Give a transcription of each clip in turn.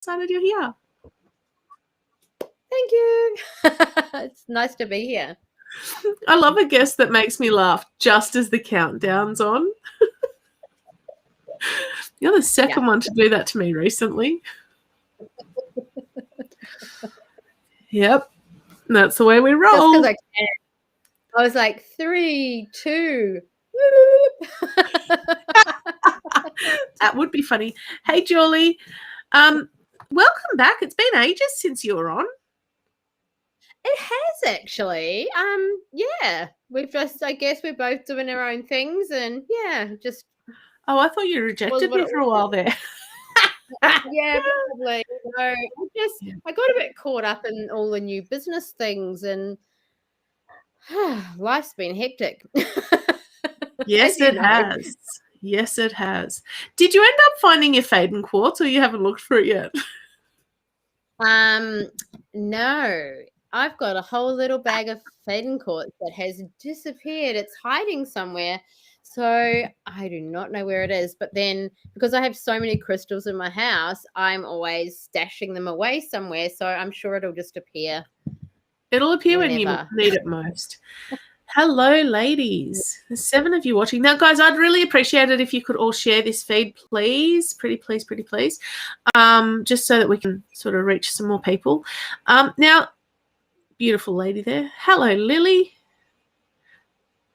excited you're here. Thank you. It's nice to be here. I love a guest that makes me laugh just as the countdown's on. You're the second one to do that to me recently. Yep. That's the way we roll. Just because I was like 3, 2. That would be funny. Hey, Julie. Welcome back. It's been ages since you were on. It has actually. Yeah. We've just, I guess we're both doing our own things and just. Oh, I thought you rejected me for a while there. Yeah, probably. No, I got a bit caught up in all the new business things and life's been hectic. Yes, it has. Yes, it has. Did you end up finding your Faden quartz or you haven't looked for it yet? No. I've got a whole little bag of Faden quartz that has disappeared. It's hiding somewhere. So I do not know where it is. But then because I have so many crystals in my house, I'm always stashing them away somewhere. So I'm sure it'll just appear. It'll appear when you need it most. Hello, ladies. There's 7 of you watching. Now, guys, I'd really appreciate it if you could all share this feed, please. Pretty please. Just so that we can sort of reach some more people. Now, beautiful lady there. Hello, Lily.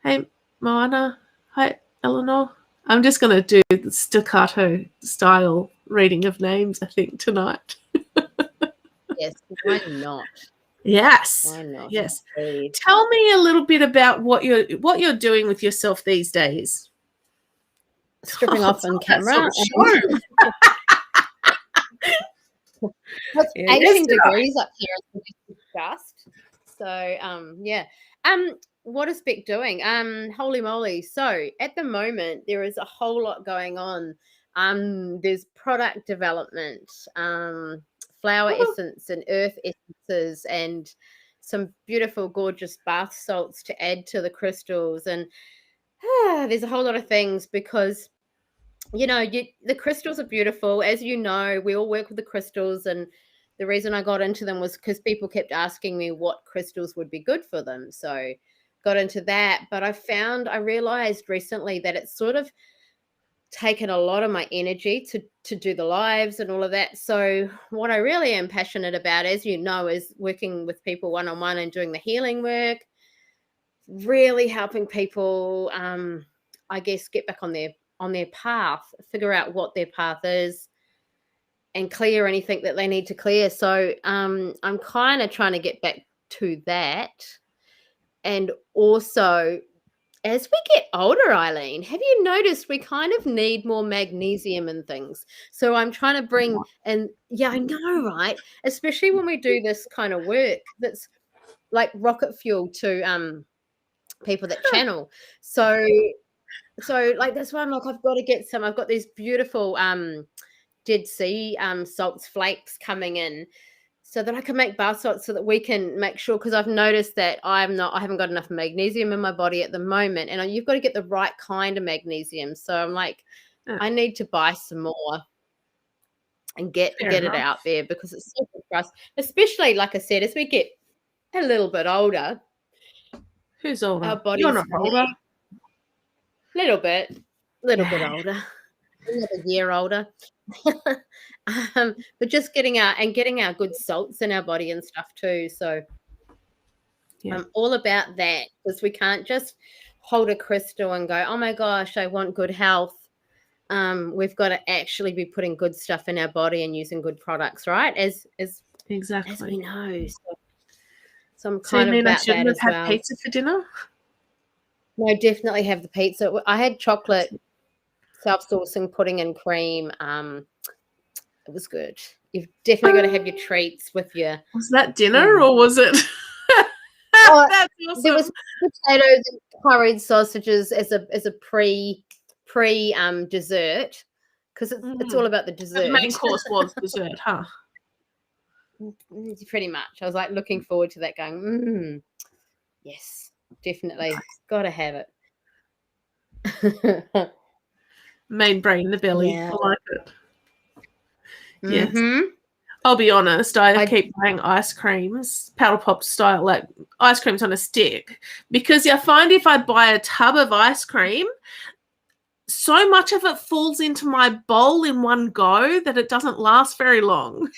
Hey, Moana. Hi, Eleanor. I'm just going to do the staccato style reading of names, I think, tonight. Yes, why not? Yes. Why not? Yes. Tell me a little bit about what you're doing with yourself these days. Stripping off on camera. It's 18 degrees up here as we discussed. So what is Beck doing? Holy moly. So at the moment there is a whole lot going on. There's product development, flower essence and earth essences and some beautiful, gorgeous bath salts to add to the crystals. And there's a whole lot of things because, the crystals are beautiful. As you know, we all work with the crystals. And the reason I got into them was because people kept asking me what crystals would be good for them. So got into that. But I realized recently that it's sort of taken a lot of my energy to do the lives and all of that. So what I really am passionate about, as you know, is working with people one-on-one and doing the healing work, really helping people, I guess, get back on their path, figure out what their path is and clear anything that they need to clear. So I'm kind of trying to get back to that. And also, as we get older, Eileen, have you noticed we kind of need more magnesium and things? So I'm trying to bring, and I know, right? Especially when we do this kind of work that's like rocket fuel to people that channel. So like that's why I'm like, I've got to get some. I've got these beautiful Dead Sea salts flakes coming in, so that I can make bath salts so that we can make sure, because I've noticed that I haven't got enough magnesium in my body at the moment, and you've got to get the right kind of magnesium. So I'm like, I need to buy some more and get it out there, because it's so good for us, especially like I said, as we get a little bit older. Who's older? Our bodies. You're not older. Little bit older. Another year older. But just getting our good salts in our body and stuff too. So I'm all about that, because we can't just hold a crystal and go, oh my gosh, I want good health. We've got to actually be putting good stuff in our body and using good products, right? As exactly as we know. So I'm kind of about I shouldn't that have as had well. pizza for dinner? No, definitely have the pizza. I had chocolate self-sourcing pudding and cream. It was good. You've definitely got to have your treats with your. Was that dinner or was it? That's awesome. There was potatoes and curried sausages as a pre dessert, because it's all about the dessert. The main course was dessert, huh? Pretty much. I was like looking forward to that, going, yes, definitely, got to have it. Main brain in the belly. I like it. Mm-hmm. I'll be honest, I keep buying ice creams, Paddle Pop style, like ice creams on a stick, because I find if I buy a tub of ice cream, so much of it falls into my bowl in one go that it doesn't last very long.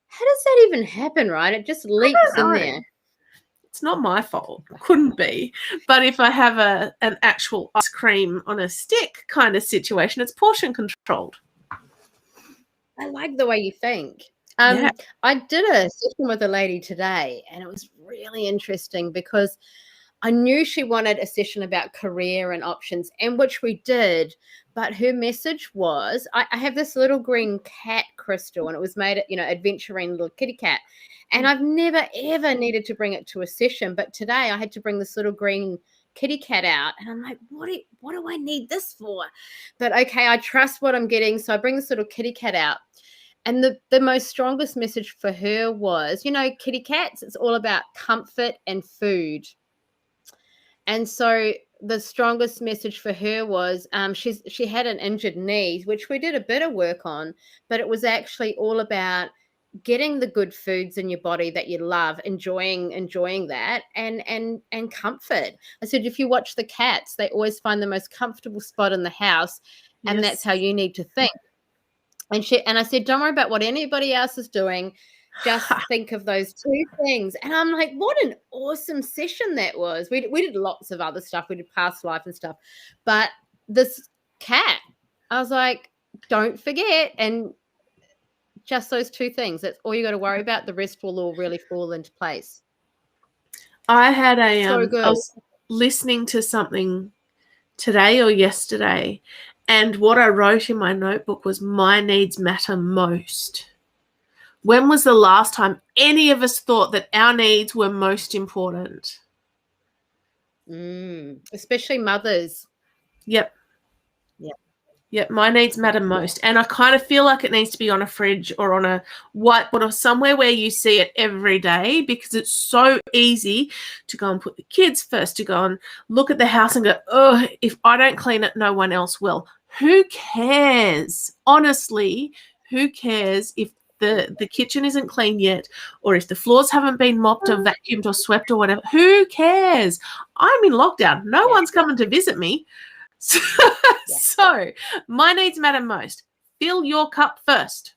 How does that even happen, right? It just leaks in there. It's not my fault. Couldn't be. But if I have an actual ice cream on a stick kind of situation, it's portion controlled. I like the way you think. I did a session with a lady today, and it was really interesting because I knew she wanted a session about career and options, and which we did. But her message was, I have this little green cat, Crystal, and it was made, adventuring little kitty cat. And I've never, ever needed to bring it to a session. But today I had to bring this little green kitty cat out. And I'm like, what do I need this for? But okay, I trust what I'm getting. So I bring this little kitty cat out. And the most strongest message for her was, kitty cats, it's all about comfort and food. And so the strongest message for her was she had an injured knee, which we did a bit of work on, but it was actually all about getting the good foods in your body that you love, enjoying that, and comfort. I said, if you watch the cats, they always find the most comfortable spot in the house, and that's how you need to think. And I said, don't worry about what anybody else is doing. Just think of those two things. And I'm like, what an awesome session that was. We did lots of other stuff. We did past life and stuff. But this cat, I was like, don't forget. And just those two things. That's all you got to worry about. The rest will all really fall into place. I had so good. I was listening to something today or yesterday, and what I wrote in my notebook was, my needs matter most. When was the last time any of us thought that our needs were most important? Especially mothers. Yep. My needs matter most. And I kind of feel like it needs to be on a fridge or on a whiteboard or somewhere where you see it every day, because it's so easy to go and put the kids first, to go and look at the house and go, oh, if I don't clean it, no one else will. Who cares? Honestly, who cares if the kitchen isn't clean yet, or if the floors haven't been mopped or vacuumed or swept or whatever? Who cares? I'm in lockdown. No one's coming to visit me. So my needs matter most. Fill your cup first.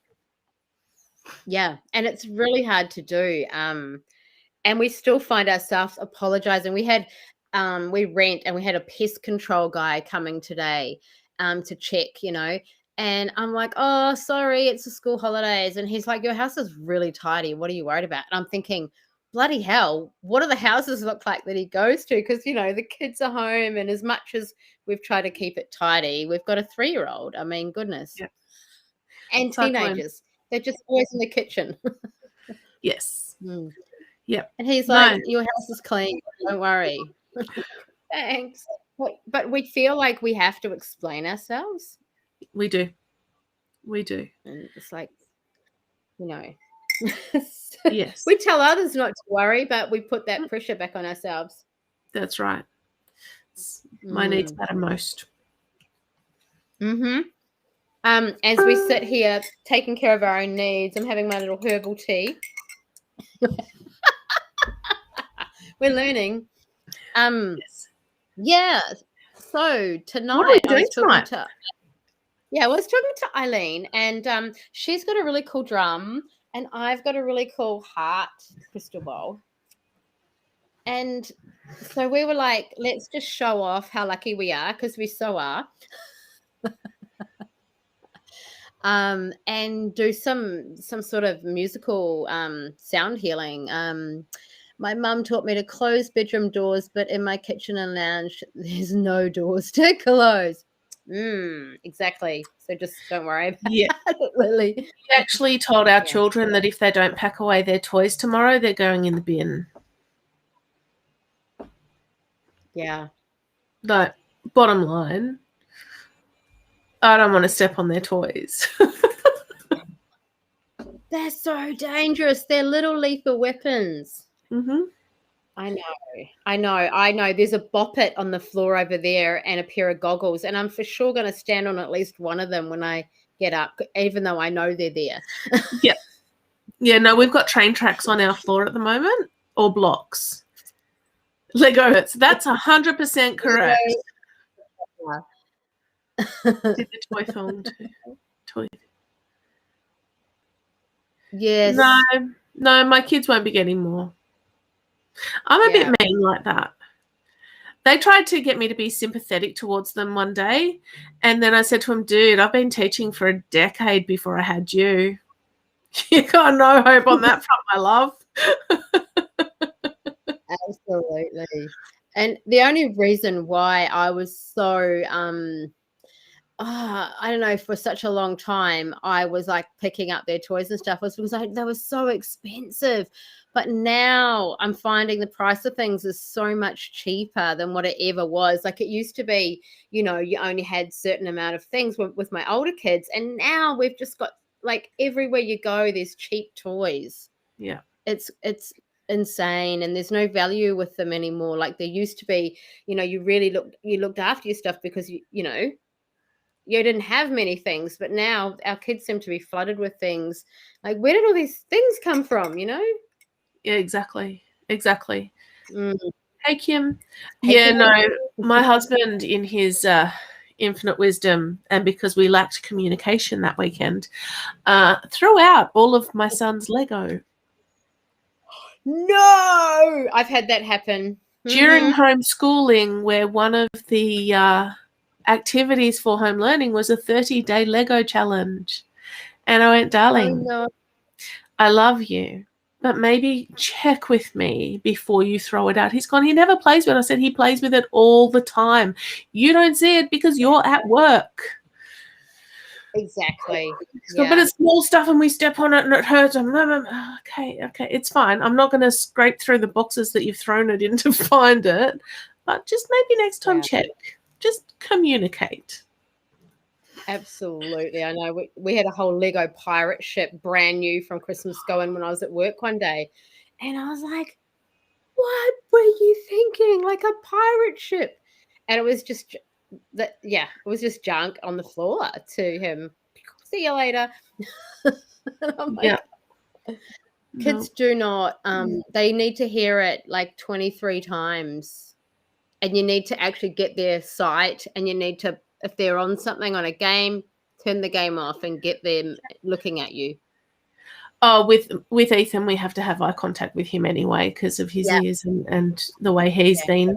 Yeah, and it's really hard to do. And we still find ourselves apologizing. We had we rent, and we had a pest control guy coming today to check, and I'm like, oh, sorry, it's the school holidays. And he's like, your house is really tidy. What are you worried about? And I'm thinking, bloody hell, what do the houses look like that he goes to? Because, the kids are home, and as much as we've tried to keep it tidy, we've got a 3-year-old. I mean, goodness. Yep. And teenagers. They're just always in the kitchen. Yes. Yep. And he's like, your house is clean. Don't worry. Thanks. But we feel like we have to explain ourselves. We do. And it's like, yes. We tell others not to worry, but we put that pressure back on ourselves. That's right. My needs matter most. As we sit here taking care of our own needs, I'm having my little herbal tea. We're learning. Yes. Yeah. So tonight, what are we doing tonight? I was talking to Eileen, and she's got a really cool drum, and I've got a really cool heart crystal bowl. And so we were like, let's just show off how lucky we are, because we so are. And do some sort of musical sound healing. My mum taught me to close bedroom doors, but in my kitchen and lounge, there's no doors to close. Exactly. So just don't worry about it, Lily. We actually told our children that if they don't pack away their toys tomorrow, they're going in the bin. Yeah. But bottom line, I don't want to step on their toys. They're so dangerous. They're little lethal weapons. I know. There's a boppet on the floor over there and a pair of goggles, and I'm for sure going to stand on at least one of them when I get up, even though I know they're there. Yeah. Yeah, no, we've got train tracks on our floor at the moment, or blocks. Lego hurts. That's 100% correct. Did the toy film too? Toy. Yes. No, my kids won't be getting more. I'm a bit mean like that. They tried to get me to be sympathetic towards them one day, and then I said to him, dude, I've been teaching for a decade before I had you. You got no hope on that front, my love. Absolutely. And the only reason why I was so I don't know, for such a long time I was like picking up their toys and stuff was because they were so expensive. But now I'm finding the price of things is so much cheaper than what it ever was. Like it used to be, you know, you only had certain amount of things with my older kids, and now we've just got like everywhere you go there's cheap toys. Yeah. It's insane, and there's no value with them anymore. Like there used to be, you know, you really looked after your stuff because you know you didn't have many things, but now our kids seem to be flooded with things. Like, where did all these things come from, you know? Yeah, exactly. Mm. Hey, Kim. Hey, yeah, Kim. No, my husband in his infinite wisdom, and because we lacked communication that weekend, threw out all of my son's Lego. No! I've had that happen. During homeschooling, where one of the activities for home learning was a 30-day Lego challenge. And I went, darling, I love you, but maybe check with me before you throw it out. He's gone, he never plays with it. I said, he plays with it all the time. You don't see it because you're at work. Exactly. So, but it's small stuff and we step on it and it hurts. Okay, it's fine. I'm not going to scrape through the boxes that you've thrown it in to find it, but just maybe next time check. Just communicate. Absolutely. I know we had a whole Lego pirate ship brand new from Christmas going when I was at work one day. And I was like, what were you thinking? Like a pirate ship. And it was just that, it was just junk on the floor to him. See you later. I'm like, kids do not, they need to hear it like 23 times. And you need to actually get their sight, and you need to, if they're on something, on a game, turn the game off and get them looking at you. Oh, with Ethan, we have to have eye contact with him anyway because of his ears and the way he's been.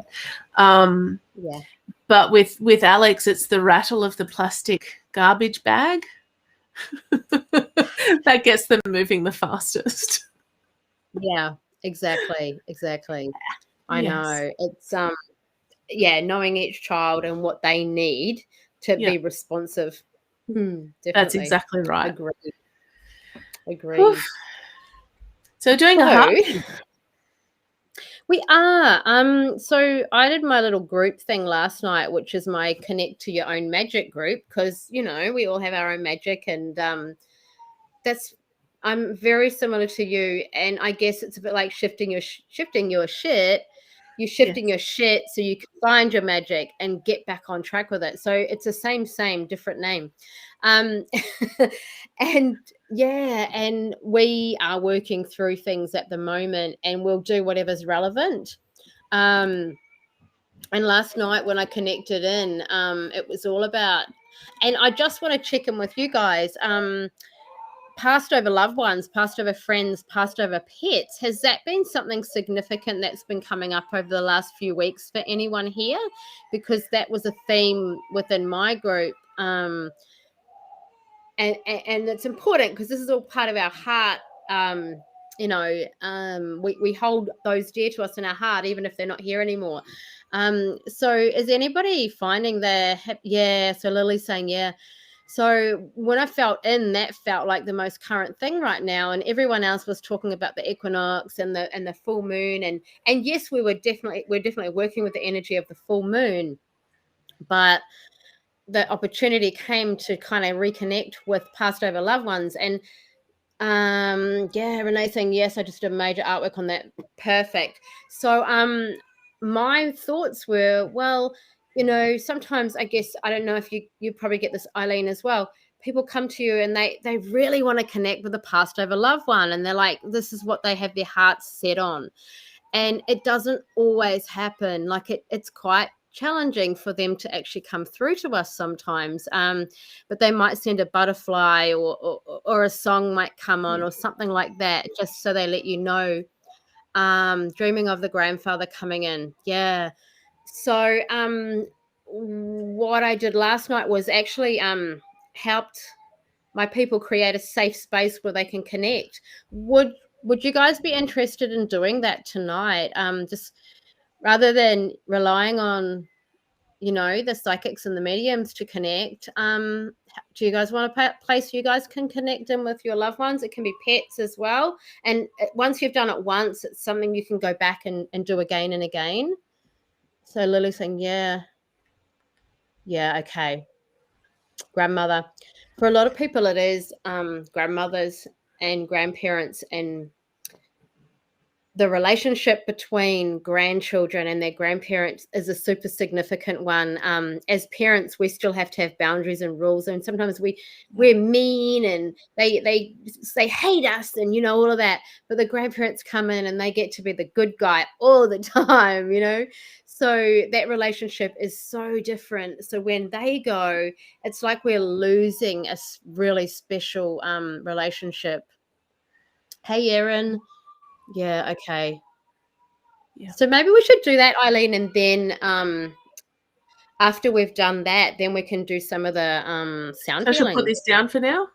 But with Alex, it's the rattle of the plastic garbage bag that gets them moving the fastest. Yeah, exactly. I know. It's knowing each child and what they need to be responsive. Definitely. That's exactly right. Agree. So doing a heartbeat. We are. So I did my little group thing last night, which is my Connect to Your Own Magic group, because, you know, we all have our own magic, and I'm very similar to you, and I guess it's a bit like shifting your shit. You're shifting your shit so you can find your magic and get back on track with it. So it's the same, different name. And we are working through things at the moment, and we'll do whatever's relevant. And last night when I connected in, it was all about, and I just want to check in with you guys, passed over loved ones, passed over friends, passed over pets. Has that been something significant that's been coming up over the last few weeks for anyone here? Because that was a theme within my group. And it's important because this is all part of our heart. We hold those dear to us in our heart, even if they're not here anymore. So is anybody finding so Lily's saying, yeah. So when I felt that felt like the most current thing right now, and everyone else was talking about the equinox and the full moon, and yes, we're definitely working with the energy of the full moon, but the opportunity came to kind of reconnect with past over loved ones. And Renee saying yes, I just did a major artwork on that. Perfect. So my thoughts were, well, you know, sometimes I guess, I don't know if you probably get this, Eileen, as well, people come to you and they really want to connect with a passed over loved one, and they're like, this is what they have their hearts set on. And it doesn't always happen. Like it's quite challenging for them to actually come through to us sometimes. But they might send a butterfly or a song might come on or something like that, just so they let you know. Dreaming of the grandfather coming in. Yeah. So what I did last night was actually helped my people create a safe space where they can connect. Would you guys be interested in doing that tonight? Just rather than relying on, the psychics and the mediums to connect, do you guys want a place you guys can connect in with your loved ones? It can be pets as well. And once you've done it once, it's something you can go back and do again and again. So Lily's saying, yeah, okay. Grandmother. For a lot of people, it is grandmothers and grandparents, and the relationship between grandchildren and their grandparents is a super significant one. As parents, we still have to have boundaries and rules, and sometimes we're mean and they hate us and all of that. But the grandparents come in and they get to be the good guy all the time, So that relationship is so different. So when they go, it's like we're losing a really special relationship. Hey, Erin. Yeah, okay. Yeah. So maybe we should do that, Eileen, and then after we've done that, then we can do some of the sound So I should healing. put this down for now?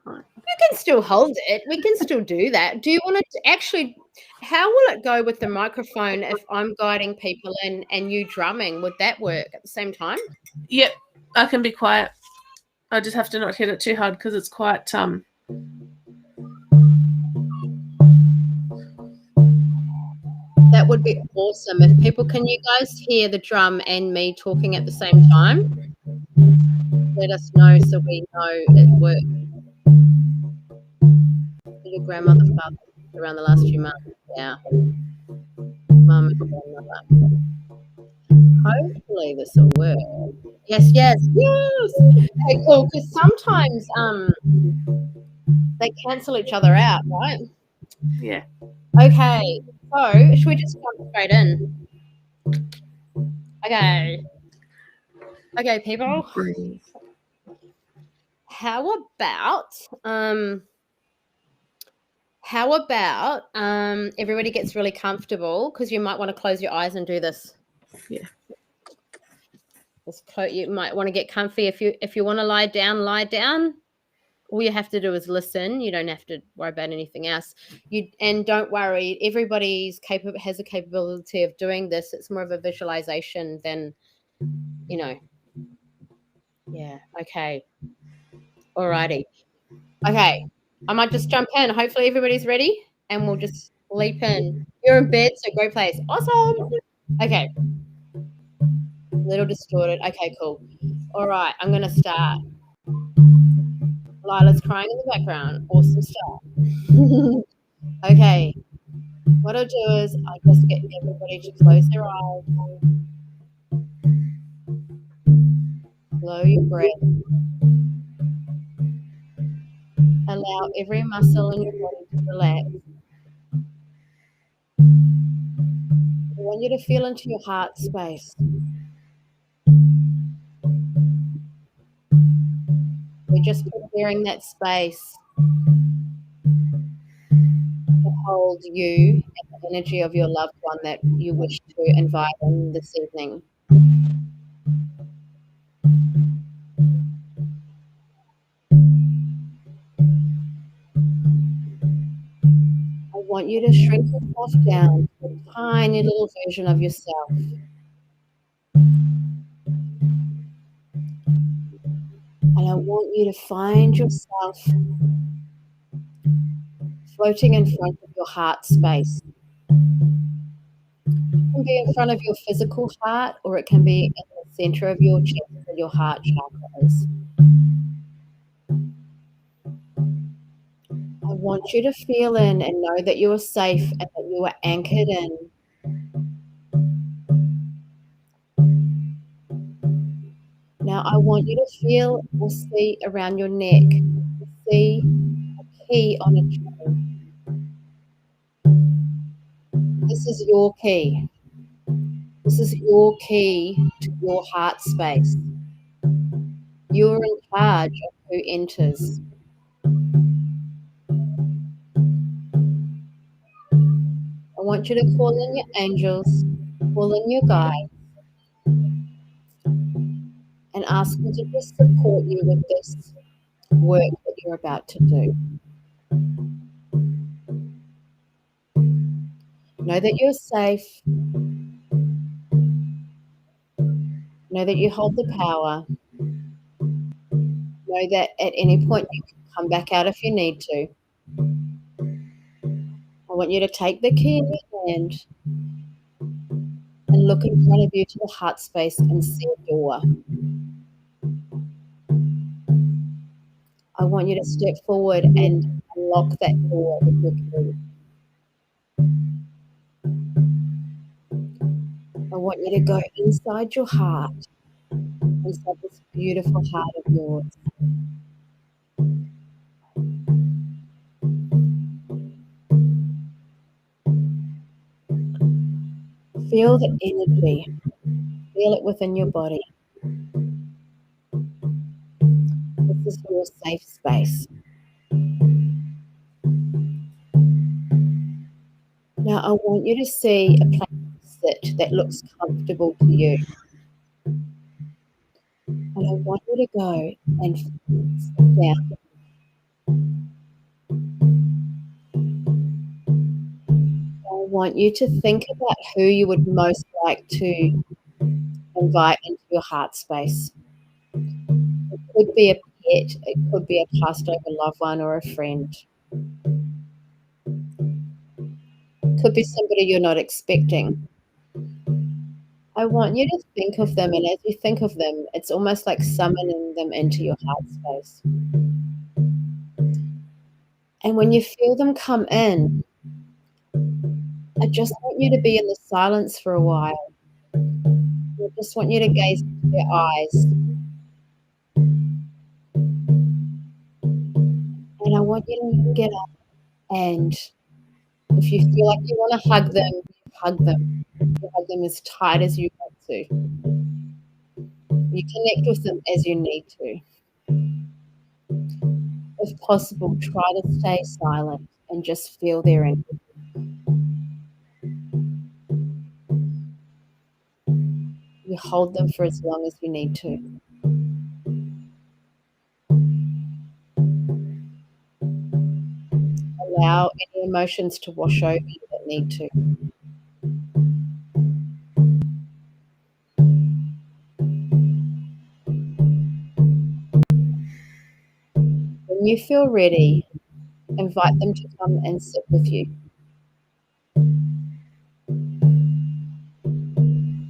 You can still hold it. We can still do that. Do you want to actually, how will it go with the microphone if I'm guiding people and you drumming? Would that work at the same time? Yep, I can be quiet. I just have to not hit it too hard because it's quite That would be awesome. If people, can you guys hear the drum and me talking at the same time? Let us know so we know it works. Your grandmother, father, around the last few months. Yeah. Mum and grandmother. Hopefully this will work. Yes. Okay, cool. Because sometimes they cancel each other out, right? Yeah. Okay. So should we just jump straight in? Okay. Okay, people. Breathe. How about everybody gets really comfortable, because you might want to close your eyes and do this. Yeah. You might want to get comfy. If you want to lie down. All you have to do is listen. You don't have to worry about anything else. And don't worry. Everybody's has a capability of doing this. It's more of a visualization than, Yeah. Okay. Alrighty. Okay. I might just jump in. Hopefully everybody's ready, and we'll just leap in. You're in bed, so great place. Awesome. Okay. A little distorted. Okay, cool. All right, I'm going to start. Lila's crying in the background. Awesome start. Okay. What I'll do is I'll just get everybody to close their eyes. Blow your breath. Allow every muscle in your body to relax. I want you to feel into your heart space. We're just preparing that space to hold you and the energy of your loved one that you wish to invite in this evening. I want you to shrink yourself down to a tiny little version of yourself. And I want you to find yourself floating in front of your heart space. It can be in front of your physical heart, or it can be in the center of your chest where your heart chakra is. I want you to feel in and know that you are safe and that you are anchored in. Now Now I want you to feel or see around your neck. You see a key on a chain. This is your key. This is your key to your heart space. You're in charge of who enters. I want you to call in your angels, call in your guides, and ask them to just support you with this work that you're about to do. Know that you're safe. Know that you hold the power. Know that at any point you can come back out if you need to. I want you to take the key in your hand and look in front of you to the heart space and see a door. I want you to step forward and unlock that door with your key. I want you to go inside your heart, inside this beautiful heart of yours. Feel the energy. Feel it within your body. This is your safe space. Now I want you to see a place to sit that looks comfortable to you. And I want you to go and sit down. I want you to think about who you would most like to invite into your heart space. It could be a pet, it could be a passed over loved one or a friend. It could be somebody you're not expecting. I want you to think of them, and as you think of them, it's almost like summoning them into your heart space. And when you feel them come in, I just want you to be in the silence for a while. I just want you to gaze into their eyes. And I want you to get up, and if you feel like you want to hug them, hug them. You hug them as tight as you want to. You connect with them as you need to. If possible, try to stay silent and just feel their energy. You hold them for as long as you need to. Allow any emotions to wash over you that need to. When you feel ready, invite them to come and sit with you.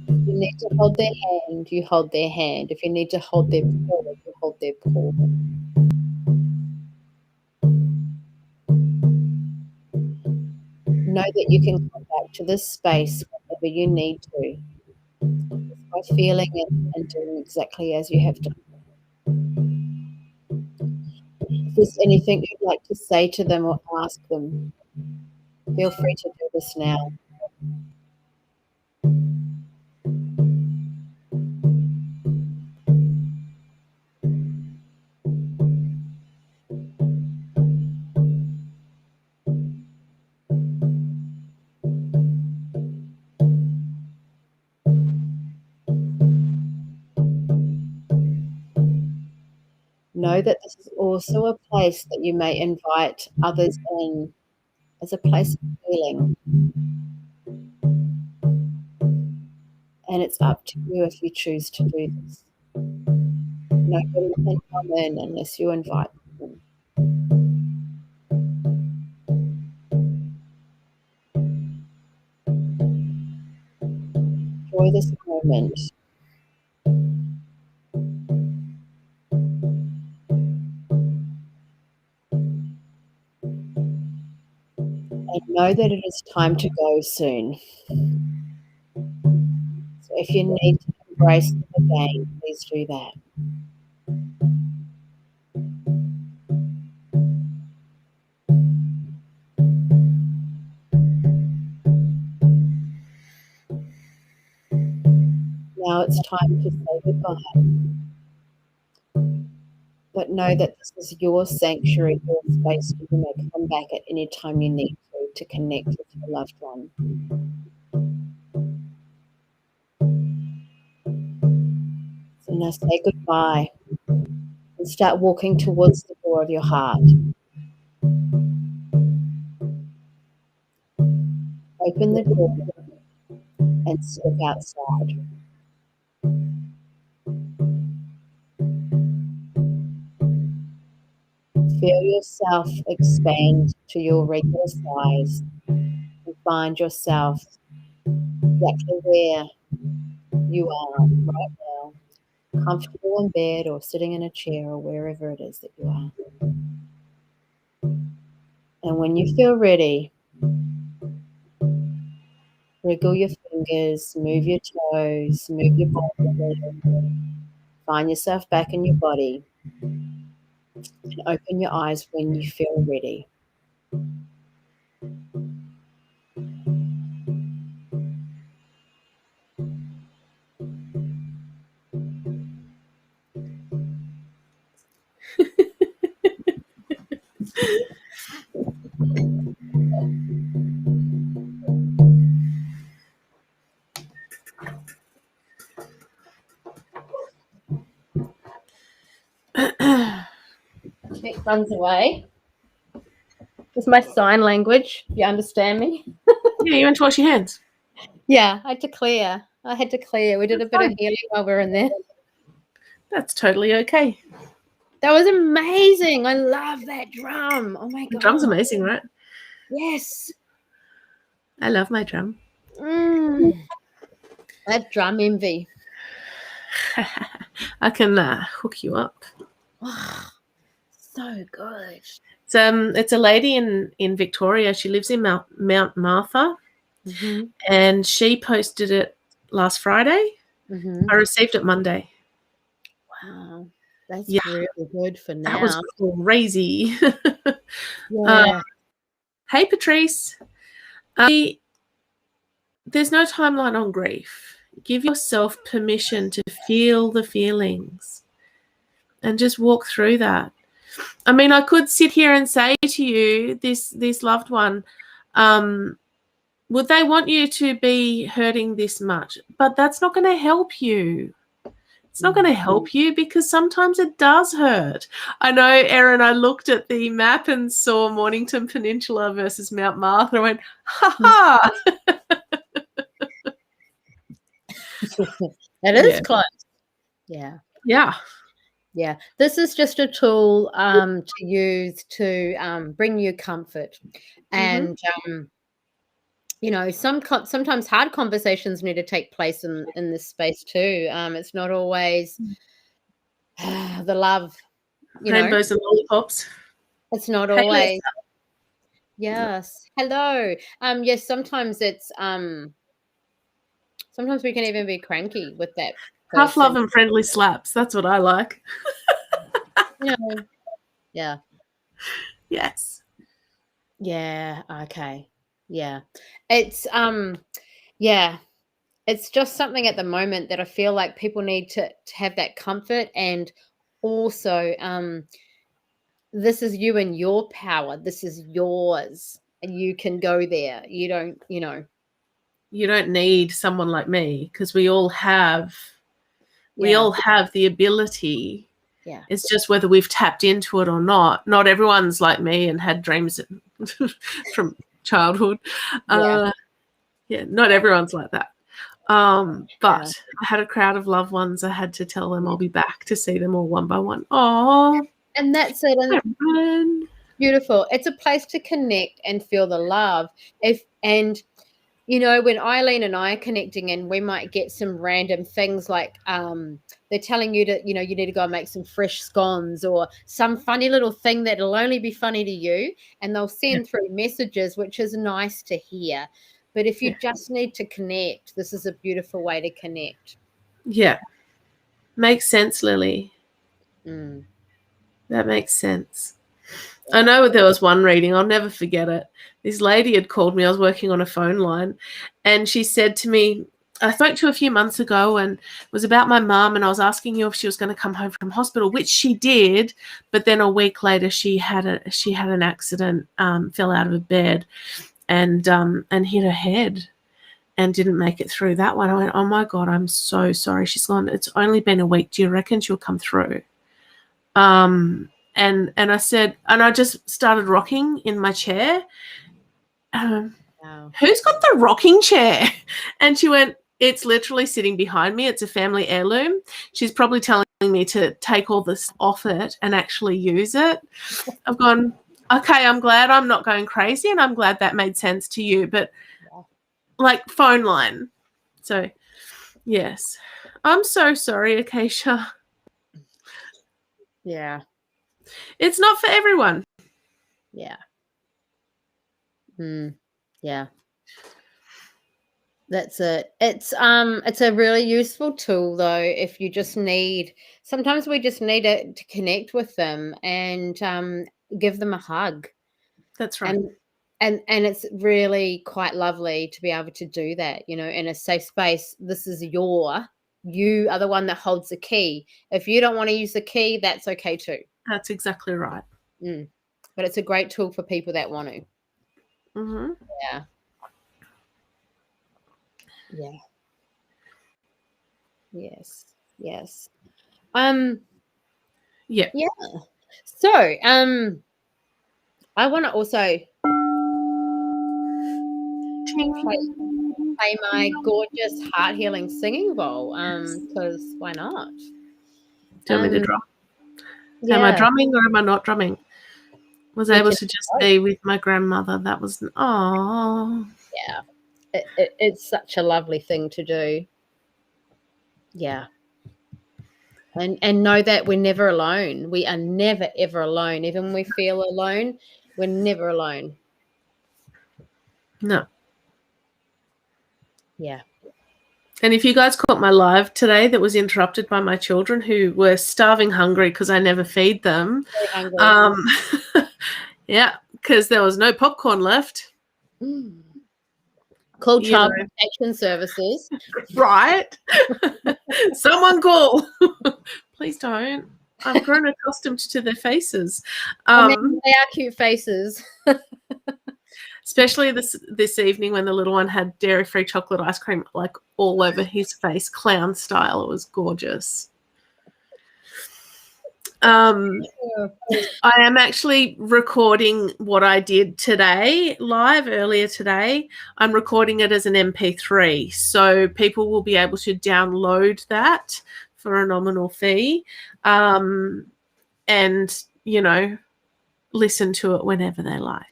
If you need to hold their hand, you hold their hand. If you need to hold their paw, you hold their paw. Know that you can come back to this space whenever you need to, just by feeling it and doing exactly as you have done. If there's anything you'd like to say to them or ask them, feel free to do this now. Know that this is also a place that you may invite others in as a place of healing. And it's up to you if you choose to do this. Nobody can come in unless you invite them. Enjoy this moment. And know that it is time to go soon. So if you need to embrace them again, please do that. it's time to say goodbye. But know that this is your sanctuary, your space where you may come back at any time you need to connect with your loved one. So now say goodbye and start walking towards the door of your heart. Open the door and step outside. Feel yourself expand to your regular size and find yourself exactly where you are right now, comfortable in bed or sitting in a chair or wherever it is that you are. And when you feel ready, wriggle your fingers, move your toes, move your body, find yourself back in your body, and open your eyes when you feel ready. It runs away. It's my sign language. You understand me? Yeah, you went to wash your hands. Yeah, I had to clear. We did a bit of healing while we were in there. That's totally okay. That was amazing. I love that drum. Oh my God. The drum's amazing, right? Yes. I love my drum. That drum envy. I can hook you up. Oh, so good. It's a lady in Victoria. She lives in Mount Martha, and she posted it last Friday. I received it Monday. Wow, that's really good for now. That was crazy. Yeah. Hey, Patrice. There's no timeline on grief. Give yourself permission to feel the feelings and just walk through that. I mean, I could sit here and say to you, this loved one, would they want you to be hurting this much? But that's not going to help you. It's not going to help you because sometimes it does hurt. I know, Erin, I looked at the map and saw Mornington Peninsula versus Mount Martha and went, ha ha. That is close. Yeah. Yeah. Yeah. This is just a tool to use to bring you comfort. And, you know, sometimes hard conversations need to take place in this space too. It's not always the love, you know. Rainbows and lollipops. It's not always. Yes. Hello. Yes, sometimes it's sometimes we can even be cranky with that person. Half love and friendly slaps. That's what I like. You know, yeah. Yes. Yeah. Okay. Yeah. It's it's just something at the moment that I feel like people need to have that comfort, and also this is you and your power. This is yours, and you can go there. You don't need someone like me because we all have the ability. Yeah. It's just whether we've tapped into it or not. Not everyone's like me and had dreams from childhood. Not everyone's like that. But I had a crowd of loved ones. I had to tell them I'll be back to see them all one by one. Oh, and that's it. And beautiful. It's a place to connect and feel the love. You know, when Eileen and I are connecting, and we might get some random things like they're telling you to, you know, you need to go and make some fresh scones or some funny little thing that'll only be funny to you, and they'll send through messages, which is nice to hear. But if you just need to connect, this is a beautiful way to connect. Yeah. Makes sense, Lily. That makes sense. I know there was one reading, I'll never forget it. This lady had called me. I was working on a phone line, and she said to me, I spoke to a few months ago, and it was about my mum, and I was asking you if she was going to come home from hospital, which she did, but then a week later she had an accident, fell out of a bed, and hit her head, and didn't make it through that one. I went, oh my God, I'm so sorry. She's gone, it's only been a week. Do you reckon she'll come through? And I said, and I just started rocking in my chair. Wow. Who's got the rocking chair? And she went, it's literally sitting behind me. It's a family heirloom. She's probably telling me to take all this off it and actually use it. I've gone, okay, I'm glad I'm not going crazy, and I'm glad that made sense to you. But like phone line. So, yes. I'm so sorry, Acacia. Yeah. It's not for everyone. Yeah. Yeah. That's it. It's a really useful tool though. If you just need, sometimes we just need it to connect with them and give them a hug. That's right. And it's really quite lovely to be able to do that, you know, in a safe space. This is you are the one that holds the key. If you don't want to use the key, that's okay too. That's exactly right. But it's a great tool for people that want to. Mm-hmm. Yeah. Yeah. Yes. Yes. Yeah. Yeah. So, I want to also play my gorgeous heart healing singing bowl. Because why not? Do you want me to drum? Yeah. Am I drumming or am I not drumming? Was able to just be with my grandmother. That was Yeah. It's such a lovely thing to do. Yeah. And know that we're never alone. We are never, ever alone. Even when we feel alone, we're never alone. No. Yeah. And if you guys caught my live today that was interrupted by my children who were starving hungry because I never feed them. Yeah, because there was no popcorn left. Call Child Protection Services. Right. Someone call. Please don't. I've grown accustomed to their faces. They are cute faces. Especially this evening when the little one had dairy-free chocolate ice cream like all over his face, clown style. It was gorgeous. I am actually recording what I did today live earlier today. I'm recording it as an MP3, so people will be able to download that for a nominal fee, and you know, listen to it whenever they like.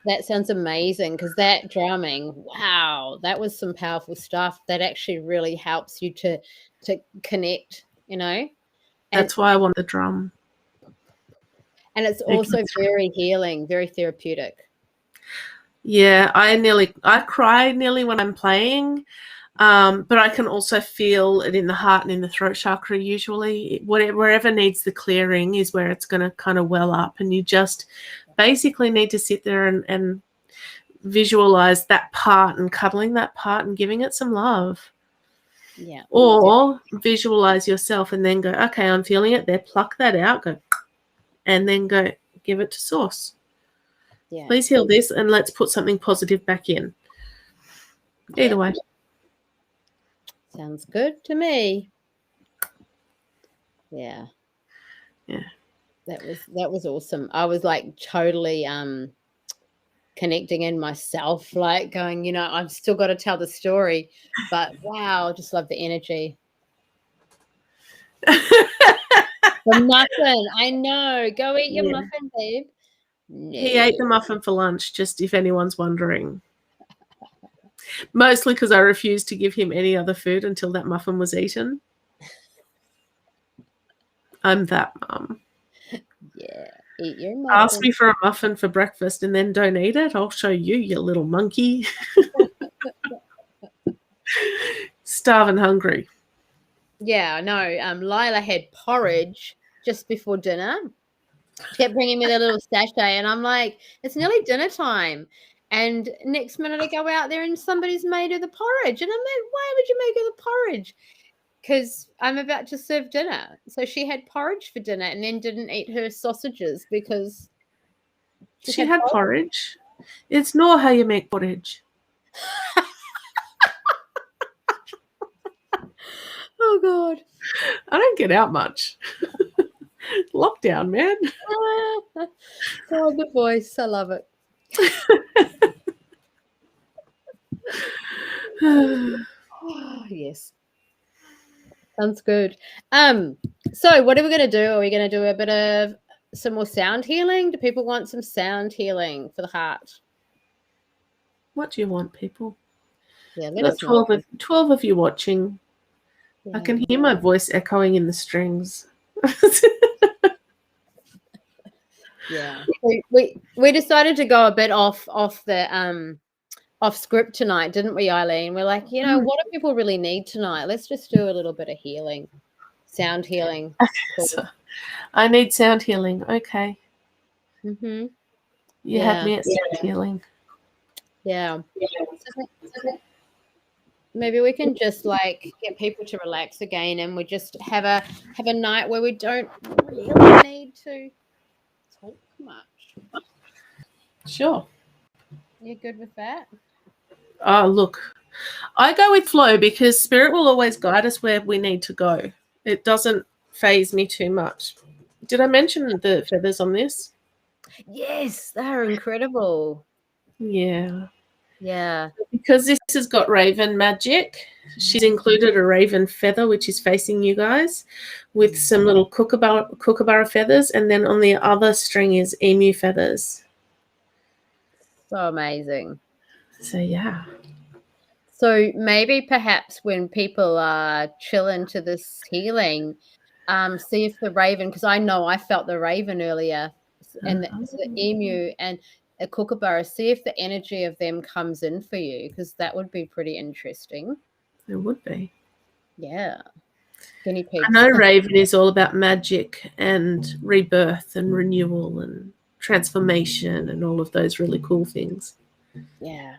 That sounds amazing, because that drumming, wow, that was some powerful stuff. That actually really helps you to connect, you know. That's why I want the drum. And it's also very healing, very therapeutic. Yeah, I cry nearly when I'm playing, but I can also feel it in the heart and in the throat chakra usually. Wherever needs the clearing is where it's going to kind of well up, and you just basically need to sit there and visualize that part and cuddling that part and giving it some love. Yeah. Or visualize yourself and then go, okay, I'm feeling it there. Pluck that out, go, and then go give it to source. Yeah. Please heal this, and let's put something positive back in. Either way. Sounds good to me. Yeah. Yeah. That was awesome. I was like totally connecting in myself, like going, you know, I've still got to tell the story, but wow, just love the energy. The muffin, I know. Go eat your muffin, babe. No. He ate the muffin for lunch, just if anyone's wondering. Mostly because I refused to give him any other food until that muffin was eaten. I'm that mum. Yeah, eat your muffin. Ask me for a muffin for breakfast and then don't eat it. I'll show you, you little monkey. Starving hungry. Yeah, I know. Lila had porridge just before dinner. She kept bringing me the little sachet, and I'm like, it's nearly dinner time. And next minute I go out there and somebody's made her the porridge. And I'm like, why would you make her the porridge? Because I'm about to serve dinner. So she had porridge for dinner and then didn't eat her sausages because she had porridge. It's not how you make porridge. Oh, God. I don't get out much. Lockdown, man. Oh, the voice. I love it. Oh, yes. Sounds good. So what are we going to do? Are we going to do a bit of some more sound healing? Do people want some sound healing for the heart? What do you want, people? Yeah, let us know. 12 of you watching. Yeah. I can hear my voice echoing in the strings. Yeah. We decided to go a bit off the off script tonight, didn't we, Eileen? We're like, you know, what do people really need tonight? Let's just do a little bit of healing, sound healing. So, I need sound healing. Okay. Mm-hmm. You had me at sound healing. Yeah. Maybe we can just like get people to relax again, and we just have a night where we don't really need to talk much. Sure. You good with that? Look, I go with flow because spirit will always guide us where we need to go. It doesn't phase me too much. Did I mention the feathers on this? Yes, they're incredible. Yeah. Yeah. Because this has got raven magic, she's included a raven feather, which is facing you guys, with some little kookaburra feathers, and then on the other string is emu feathers. So amazing. So, yeah. So maybe perhaps when people chill into this healing, see if the raven, because I know I felt the raven earlier, and the emu and a kookaburra, see if the energy of them comes in for you, because that would be pretty interesting. It would be. Yeah. Guinea pigs. I know raven is all about magic and rebirth and renewal and transformation and all of those really cool things. Yeah.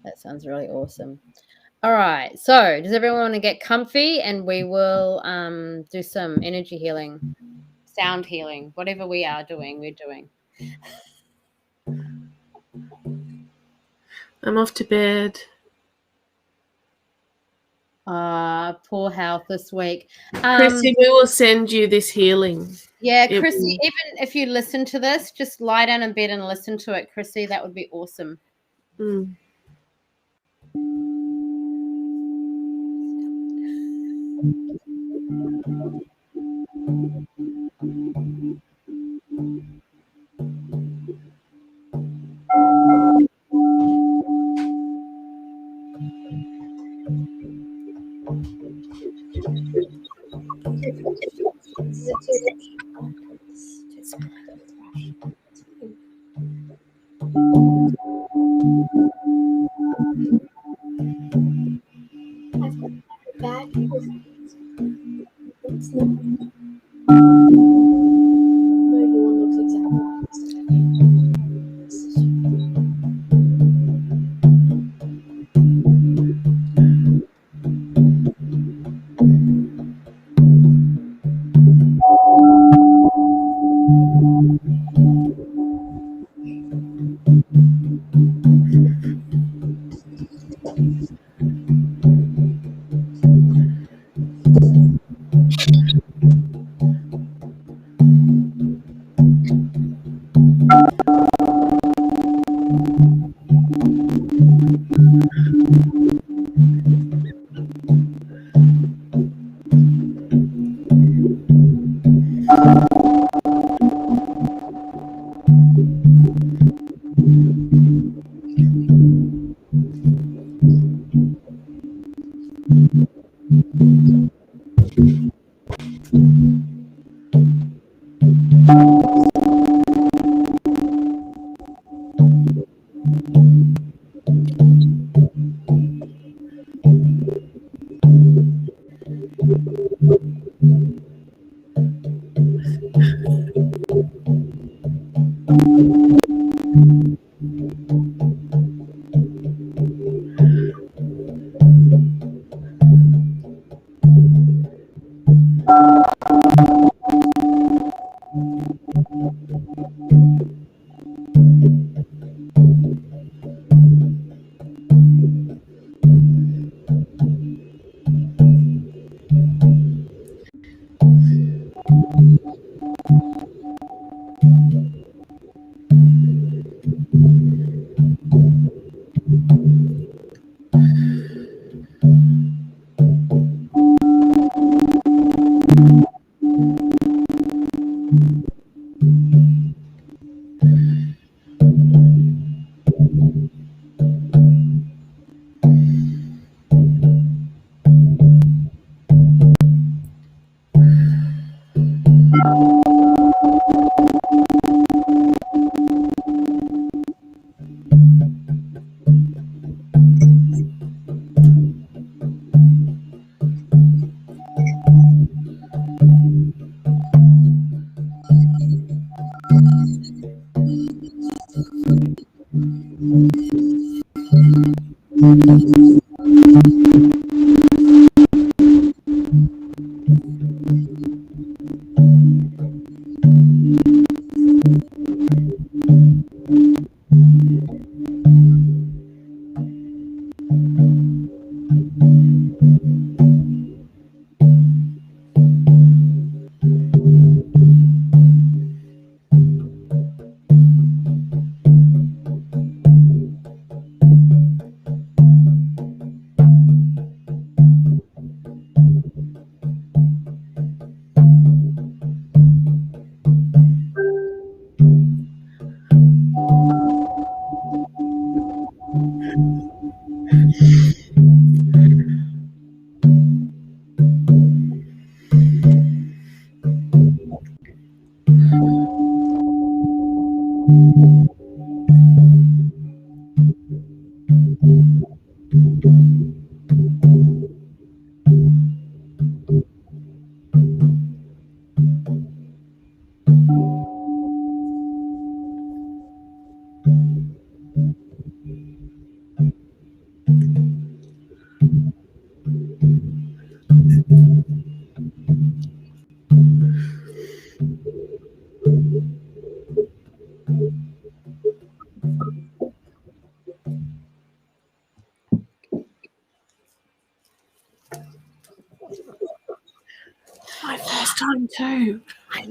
That sounds really awesome. All right. So does everyone want to get comfy, and we will do some energy healing, sound healing, whatever we are doing, we're doing. I'm off to bed. Poor health this week. Chrissy, we will send you this healing. Yeah, Chrissy, even if you listen to this, just lie down in bed and listen to it, Chrissy. That would be awesome. My first time too. I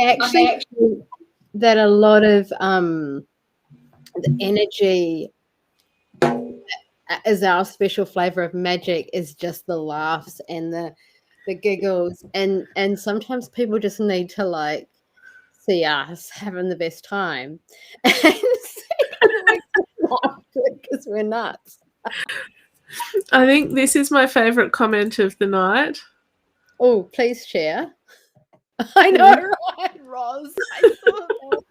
actually think that a lot of the energy is our special flavor of magic is just the laughs and the giggles, and sometimes people just need to like see us having the best time and because we're nuts. I think this is my favorite comment of the night. Oh, please share. I know, right, Roz? I saw that.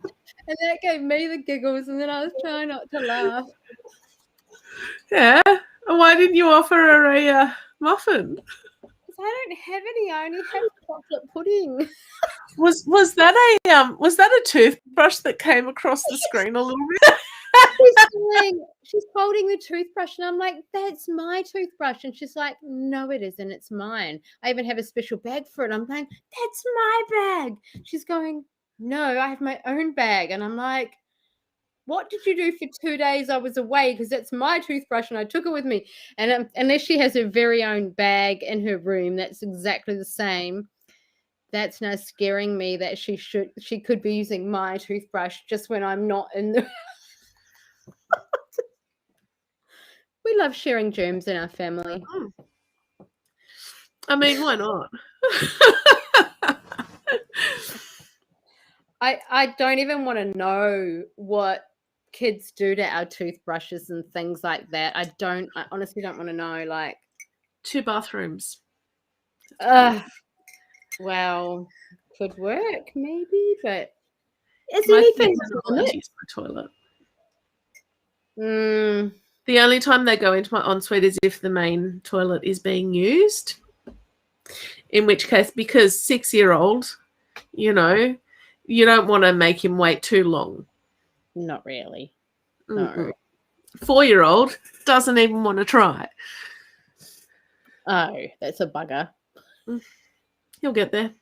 And that gave me the giggles, and then I was trying not to laugh. Yeah. Why didn't you offer her a muffin? Because I don't have any. I only have chocolate pudding. Was that a toothbrush that came across the screen a little bit? She's holding the toothbrush, and I'm like, that's my toothbrush. And she's like, no, it isn't. It's mine. I even have a special bag for it. I'm like, that's my bag. She's going, no, I have my own bag. And I'm like, what did you do for 2 days I was away? Because that's my toothbrush and I took it with me. And unless she has her very own bag in her room, that's exactly the same. That's now scaring me that she could be using my toothbrush just when I'm not in the. We love sharing germs in our family. I mean, why not? I don't even want to know what kids do to our toothbrushes and things like that. I honestly don't want to know. Like 2 bathrooms. Well, could work maybe, but is My anything use my toilet. Mm. The only time they go into my ensuite is if the main toilet is being used. In which case, because 6-year-old, you know, you don't want to make him wait too long. Not really. No. 4-year-old doesn't even want to try. Oh, that's a bugger. He'll get there.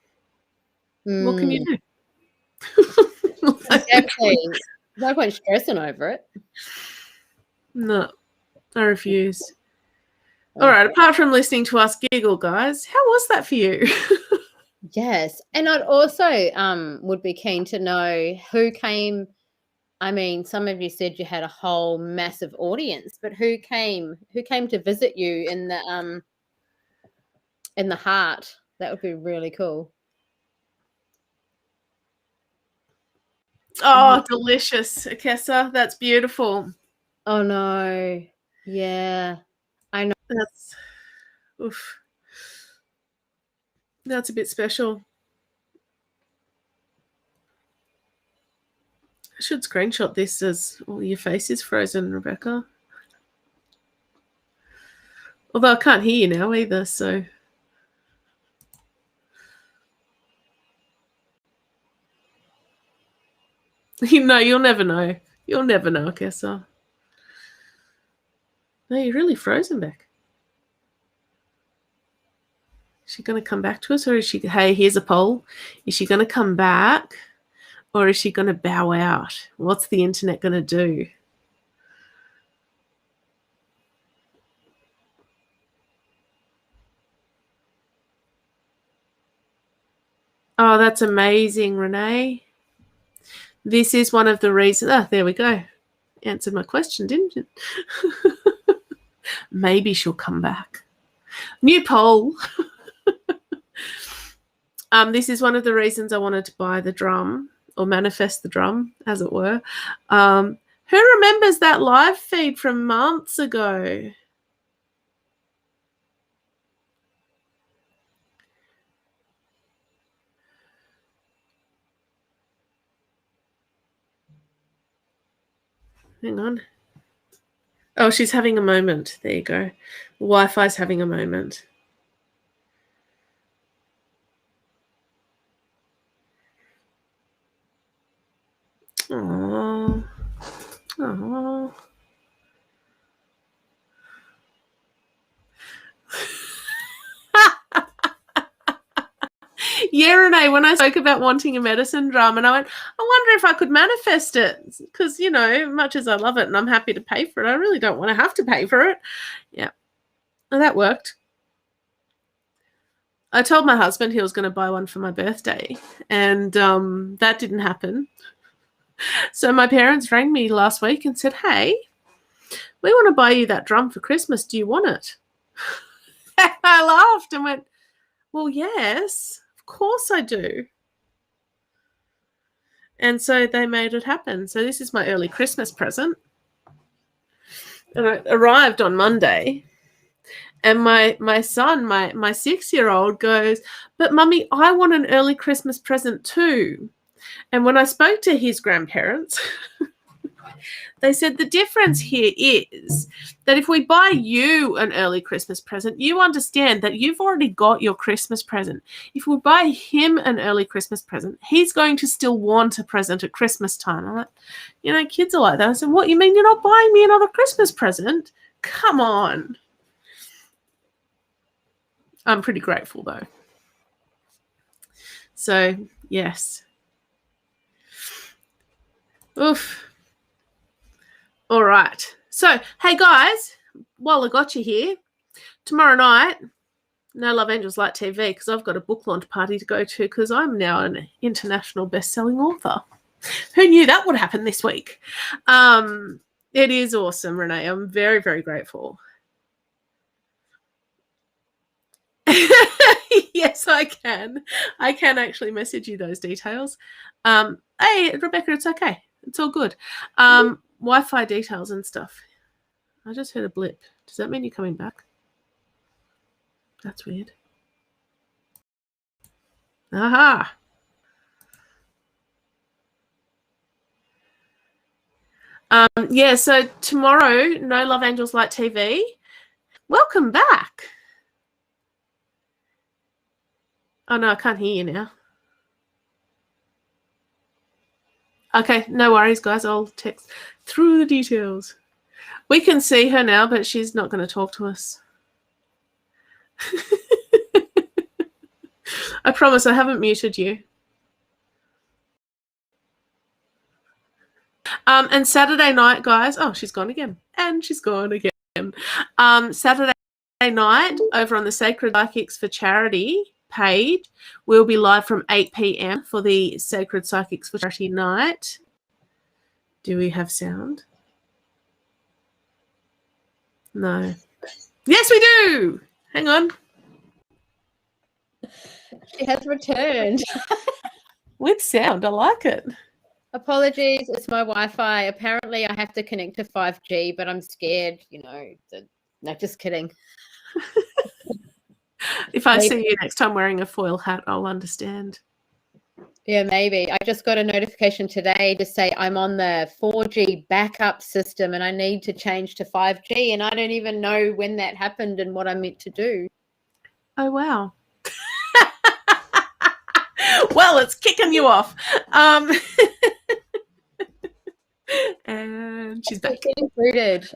What can you do? Exactly. No point stressing over it. No, I refuse. All right, apart from listening to us giggle, guys, how was that for you? Yes. And I'd also would be keen to know who came. I mean, some of you said you had a whole massive audience, but who came to visit you in the heart? That would be really cool. Oh, delicious, Akessa. That's beautiful. Oh no. Yeah. I know. That's oof. That's a bit special. I should screenshot this as well, your face is frozen, Rebecca. Although I can't hear you now either, so. You'll never know. You'll never know, Akessa. No, you're really frozen back. Is she going to come back to us, or is she, hey, here's a poll. Is she going to come back, or is she going to bow out? What's the internet going to do? Oh, that's amazing, Renee. This is one of the reasons. Oh, there we go. Answered my question, didn't it? Maybe she'll come back. New poll. This is one of the reasons I wanted to buy the drum, or manifest the drum, as it were. Who remembers that live feed from months ago? Hang on. Oh, she's having a moment. There you go. Wi-Fi's having a moment. Oh. Oh. Yeah, Renee, when I spoke about wanting a medicine drum, and I went, I wonder if I could manifest it, because, much as I love it and I'm happy to pay for it, I really don't want to have to pay for it. Yeah. And that worked. I told my husband he was going to buy one for my birthday, and that didn't happen. So my parents rang me last week and said, hey, we want to buy you that drum for Christmas. Do you want it? I laughed and went, well, yes, of course I do. And so they made it happen. So this is my early Christmas present. And it arrived on Monday. And my son, my 6-year-old goes, but Mummy, I want an early Christmas present too. And when I spoke to his grandparents, they said the difference here is that if we buy you an early Christmas present, you understand that you've already got your Christmas present. If we buy him an early Christmas present, he's going to still want a present at Christmas time. I'm like, kids are like that. I said, what, you mean you're not buying me another Christmas present? Come on. I'm pretty grateful, though. So, yes. Oof. All right. So, hey, guys, while I got you here, tomorrow night, No Love Angels Light TV, because I've got a book launch party to go to because I'm now an international best-selling author. Who knew that would happen this week? It is awesome, Renee. I'm very, very grateful. Yes, I can. I can actually message you those details. Hey, Rebecca, it's okay. It's all good. Wi-Fi details and stuff. I just heard a blip. Does that mean you're coming back? That's weird. Aha. Yeah, so tomorrow, No Love Angels Light TV. Welcome back. Oh, no, I can't hear you now. Okay, no worries, guys. I'll text through the details. We can see her now, but she's not going to talk to us. I promise I haven't muted you. And Saturday night, guys. Oh, she's gone again. And she's gone again. Saturday night over on the Sacred Psychics for Charity page, we'll be live from 8 p.m. for the Sacred Psychics for Charity night. Do we have sound? No. Yes, we do. Hang on. She has returned. With sound. I like it. Apologies, it's my Wi-Fi. Apparently, I have to connect to 5G, but I'm scared, No, just kidding. If I see you next time wearing a foil hat, I'll understand. Yeah, maybe. I just got a notification today to say I'm on the 4G backup system and I need to change to 5G, and I don't even know when that happened and what I'm meant to do. Oh, wow. Well, it's kicking you off. And she's back.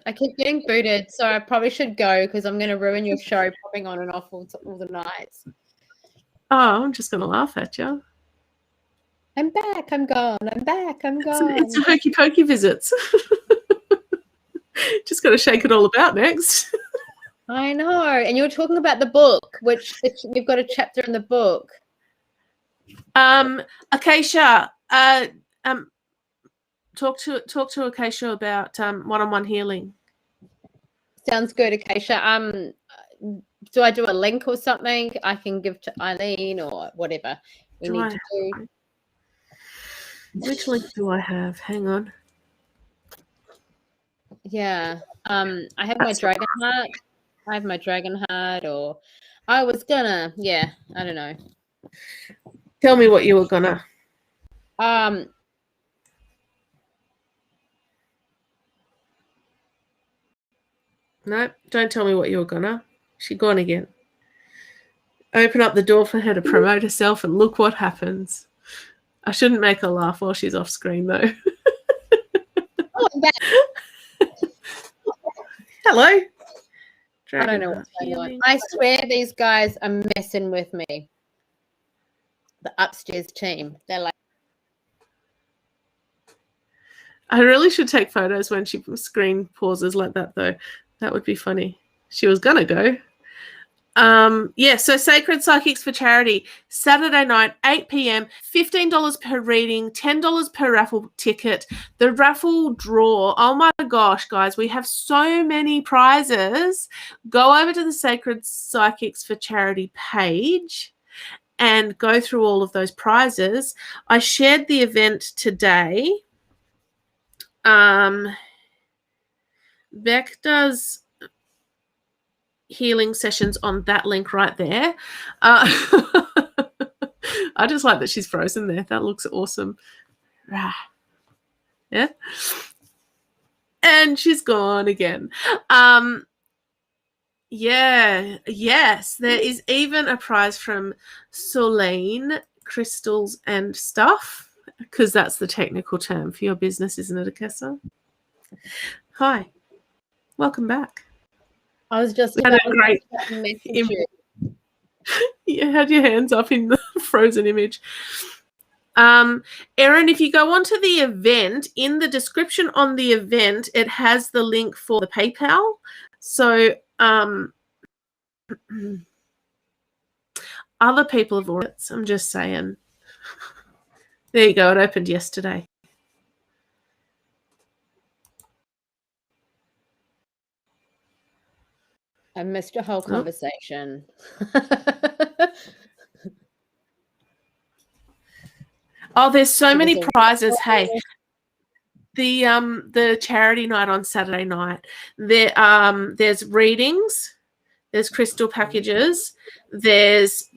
I keep getting booted, so I probably should go because I'm going to ruin your show popping on and off all the nights. Oh, I'm just going to laugh at you. I'm back. I'm gone. I'm back. I'm gone. It's a hokey pokey visits. Just got to shake it all about next. I know. And you were talking about the book, which we've got a chapter in the book. Acacia, talk to Acacia about one-on-one healing. Sounds good, Acacia. Do I do a link or something I can give to Eileen or whatever we need to do? Which link do I have? Hang on. Yeah. I have my dragon heart. I have my dragon heart, or I was gonna. Yeah, I don't know. Tell me what you were gonna. No, don't tell me what you were gonna. She gone again. Open up the door for her to promote herself, and look what happens. I shouldn't make her laugh while she's off screen, though. Oh, I'm back. Hello. I don't know what's going on. I swear these guys are messing with me. The upstairs team. They're like. I really should take photos when she screen pauses like that, though. That would be funny. She was going to go. So Sacred Psychics for Charity, Saturday night, 8 p.m, $15 per reading, $10 per raffle ticket. The raffle draw, oh my gosh, guys, we have so many prizes. Go over to the Sacred Psychics for Charity page and go through all of those prizes. I shared the event today. Beck does healing sessions on that link right there. I just like that she's frozen there. That looks awesome. Yeah. And she's gone again. Yes, there is even a prize from Solane, Crystals and Stuff, because that's the technical term for your business, isn't it, Akessa? Hi. Welcome back. I was just had a great you had your hands up in the frozen image. Erin, if you go onto the event, in the description on the event, it has the link for the PayPal. So other people have ordered it. I'm just saying. There you go. It opened yesterday. I missed your whole conversation. Oh, there's so many prizes. Hey, the charity night on Saturday night. There's readings, there's crystal packages, there's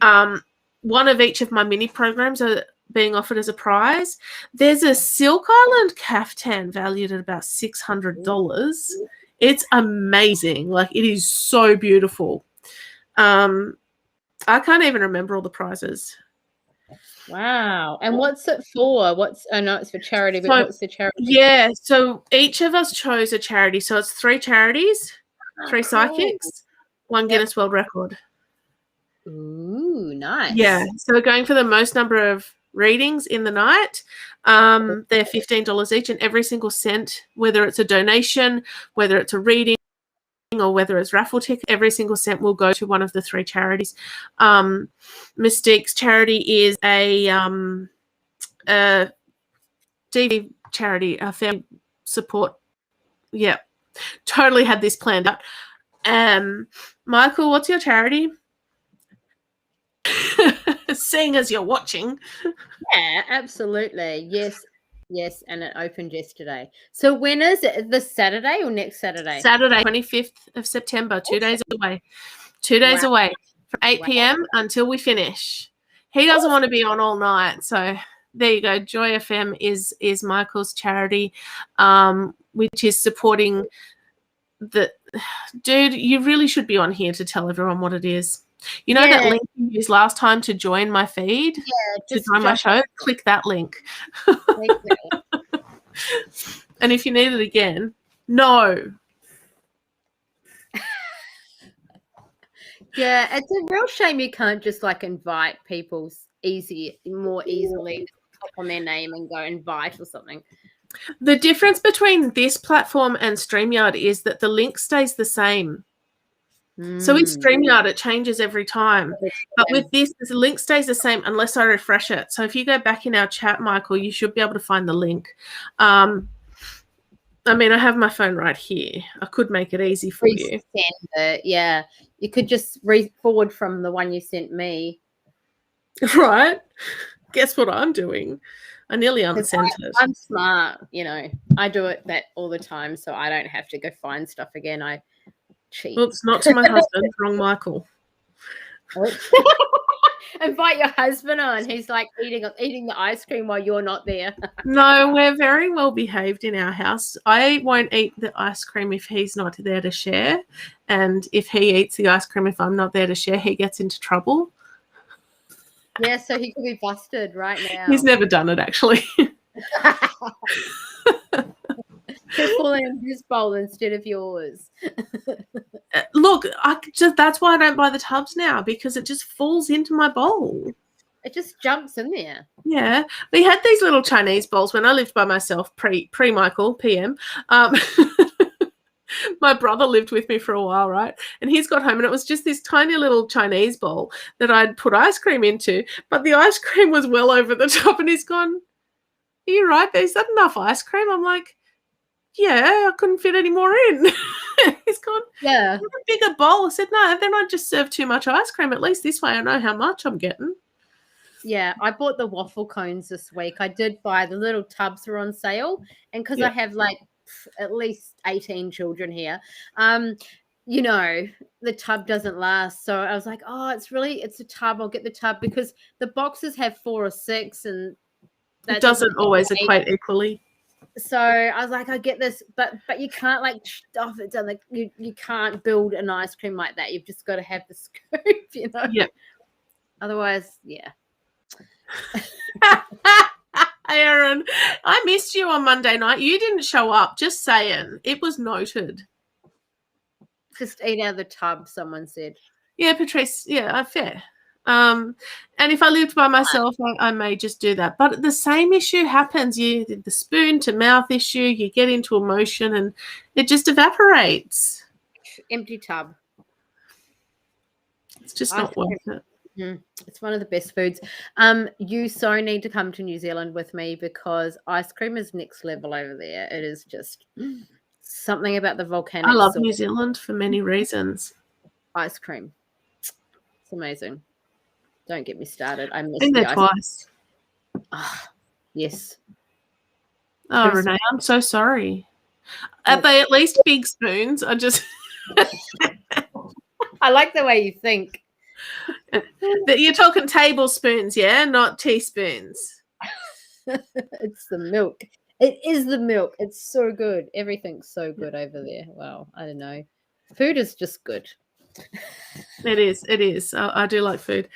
one of each of my mini programs are being offered as a prize. There's a Silk Island caftan valued at about $600. It's amazing. Like, it is so beautiful. I can't even remember all the prizes. Wow. And what's it for? I know it's for charity, but what's the charity? Yeah, so each of us chose a charity. So it's 3 charities, 3 psychics, 1 Guinness World Record. Ooh, nice. Yeah, so we're going for the most number of readings in the night. They're $15 each, and every single cent, whether it's a donation, whether it's a reading, or whether it's raffle ticket, every single cent will go to one of the 3 charities. Mystique's charity is a DV charity, a family support. Yeah, totally had this planned out. Michael, what's your charity? Seeing as you're watching. Yeah, absolutely. Yes, and it opened yesterday. So when is it? This Saturday or next Saturday? Saturday, 25th of September, 2 days away. 2 days away from 8 p.m. until we finish. He doesn't want to be on all night, so there you go. Joy FM is Michael's charity, which is supporting the dude. You really should be on here to tell everyone what it is. You know that link you used last time to join my feed? Yeah, to join my show? Click that link. And if you need it again, no. Yeah, it's a real shame you can't just like invite people more easily, click on their name and go invite or something. The difference between this platform and StreamYard is that the link stays the same. So with StreamYard, it changes every time. But with this, the link stays the same unless I refresh it. So if you go back in our chat, Michael, you should be able to find the link. I mean, I have my phone right here. I could make it easy for you. Send it, yeah. You could just forward from the one you sent me. Right? Guess what I'm doing? I nearly unsent it. I'm smart, you know. I do that all the time, so I don't have to go find stuff again. I cheat. Oops, not to my husband. Wrong Michael. Invite your husband on. He's like eating the ice cream while you're not there. No, we're very well behaved in our house. I won't eat the ice cream if he's not there to share. And if he eats the ice cream if I'm not there to share, he gets into trouble. Yeah, so he could be busted right now. He's never done it, actually. He's falling in his bowl instead of yours. Look, that's why I don't buy the tubs now, because it just falls into my bowl. It just jumps in there. Yeah. We had these little Chinese bowls when I lived by myself, pre-Michael, PM. My brother lived with me for a while, right? And he's got home and it was just this tiny little Chinese bowl that I'd put ice cream into, but the ice cream was well over the top, and he's gone, "Are you right? Is that enough ice cream?" I'm like, "Yeah, I couldn't fit any more in." He's gone, "Yeah, a bigger bowl." I said, "No, then I just serve too much ice cream. At least this way I know how much I'm getting." Yeah, I bought the waffle cones this week. I did buy the little tubs were on sale, and because I have like at least 18 children here, you know, the tub doesn't last. So I was like, "Oh, it's a tub. I'll get the tub," because the boxes have 4 or 6, and that doesn't always equate equally. So I was like, I get this, but you can't like stuff it down. Like you can't build an ice cream like that. You've just got to have the scoop, you know. Yeah. Otherwise, yeah. Aaron, I missed you on Monday night. You didn't show up. Just saying. It was noted. Just eat out of the tub, someone said. Yeah, Patrice. Yeah, fair. And if I lived by myself, I may just do that. But the same issue happens. The spoon to mouth issue, you get into emotion and it just evaporates. Empty tub. It's just not worth it. It's one of the best foods. You so need to come to New Zealand with me, because ice cream is next level over there. It is just something about the volcanic. I love New Zealand for many reasons. Ice cream. It's amazing. Don't get me started. I missed been there twice. Oh, yes. Oh, Renee, I'm so sorry. Are they at least big spoons? I like the way you think. You're talking tablespoons, yeah, not teaspoons. It's the milk. It is the milk. It's so good. Everything's so good over there. Wow, I don't know. Food is just good. It is. I do like food.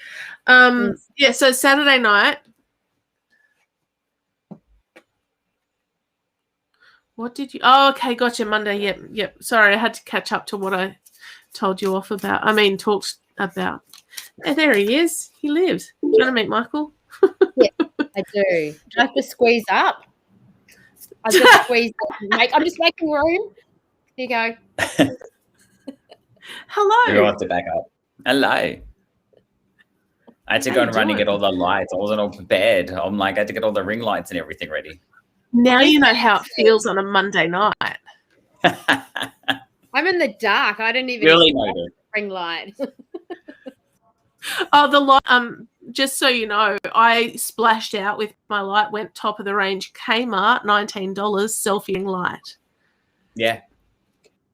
Yeah, so Saturday night. What did you... Oh, okay, gotcha, Monday. Yep. Sorry, I had to catch up to what I told you off about. Talked about. Hey, there he is. He lives. Do you want to meet Michael? Yeah. I do. Do I have to squeeze up? I just squeeze up. I'm just making room. Here you go. Hello. Everyone have to back up. Hello. I had to go and run and get all the lights. I wasn't all prepared. I had to get all the ring lights and everything ready. Now you know how it feels on a Monday night. I'm in the dark. I don't even really know the ring light. Oh, the light. Just so you know, I splashed out with my light. Went top of the range. Kmart, $19. Selfie ring light. Yeah,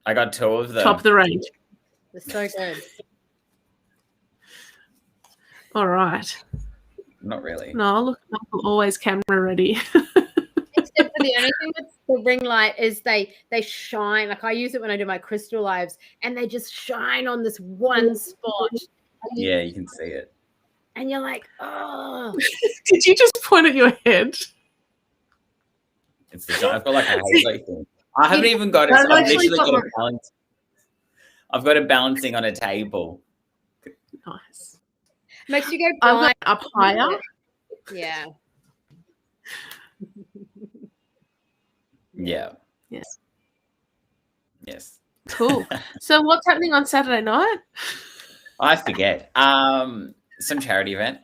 I got 2 of them. Top of the range. They're so good. All right. Not really. No, look, I'm always camera ready. Except for the only thing with the ring light is they shine. Like I use it when I do my crystal lives, and they just shine on this one spot. Yeah, you can see it. And you're like, oh. Did you just point at your head? It's the I've got like a halo thing. I haven't even got it. So I've literally got a balance. I've got it balancing on a table. Nice. Makes you go blind. Up higher. Yeah. Yeah. Yes. Yes. Cool. So what's happening on Saturday night? I forget. Some charity event.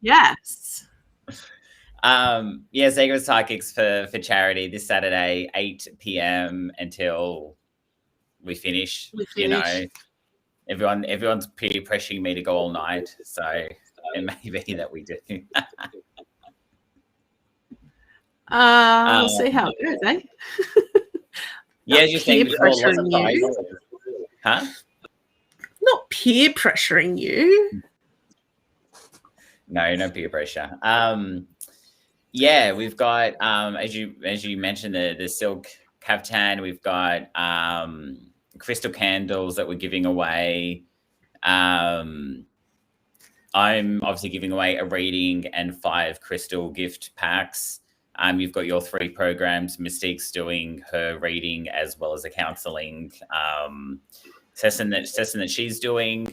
Yes. Sacred Psychics for charity this Saturday, 8 p.m. until we finish. You know, everyone's peer pressuring me to go all night, so it may be that we do. We'll see how it goes, eh? Yeah, you're saying before, lots of prizes. Huh? Not peer pressuring you. No peer pressure. We've got as you mentioned the silk caftan. We've got crystal candles that we're giving away. I'm obviously giving away a reading and 5 crystal gift packs. You've got your 3 programs. Mystique's doing her reading as well as a counselling session that she's doing.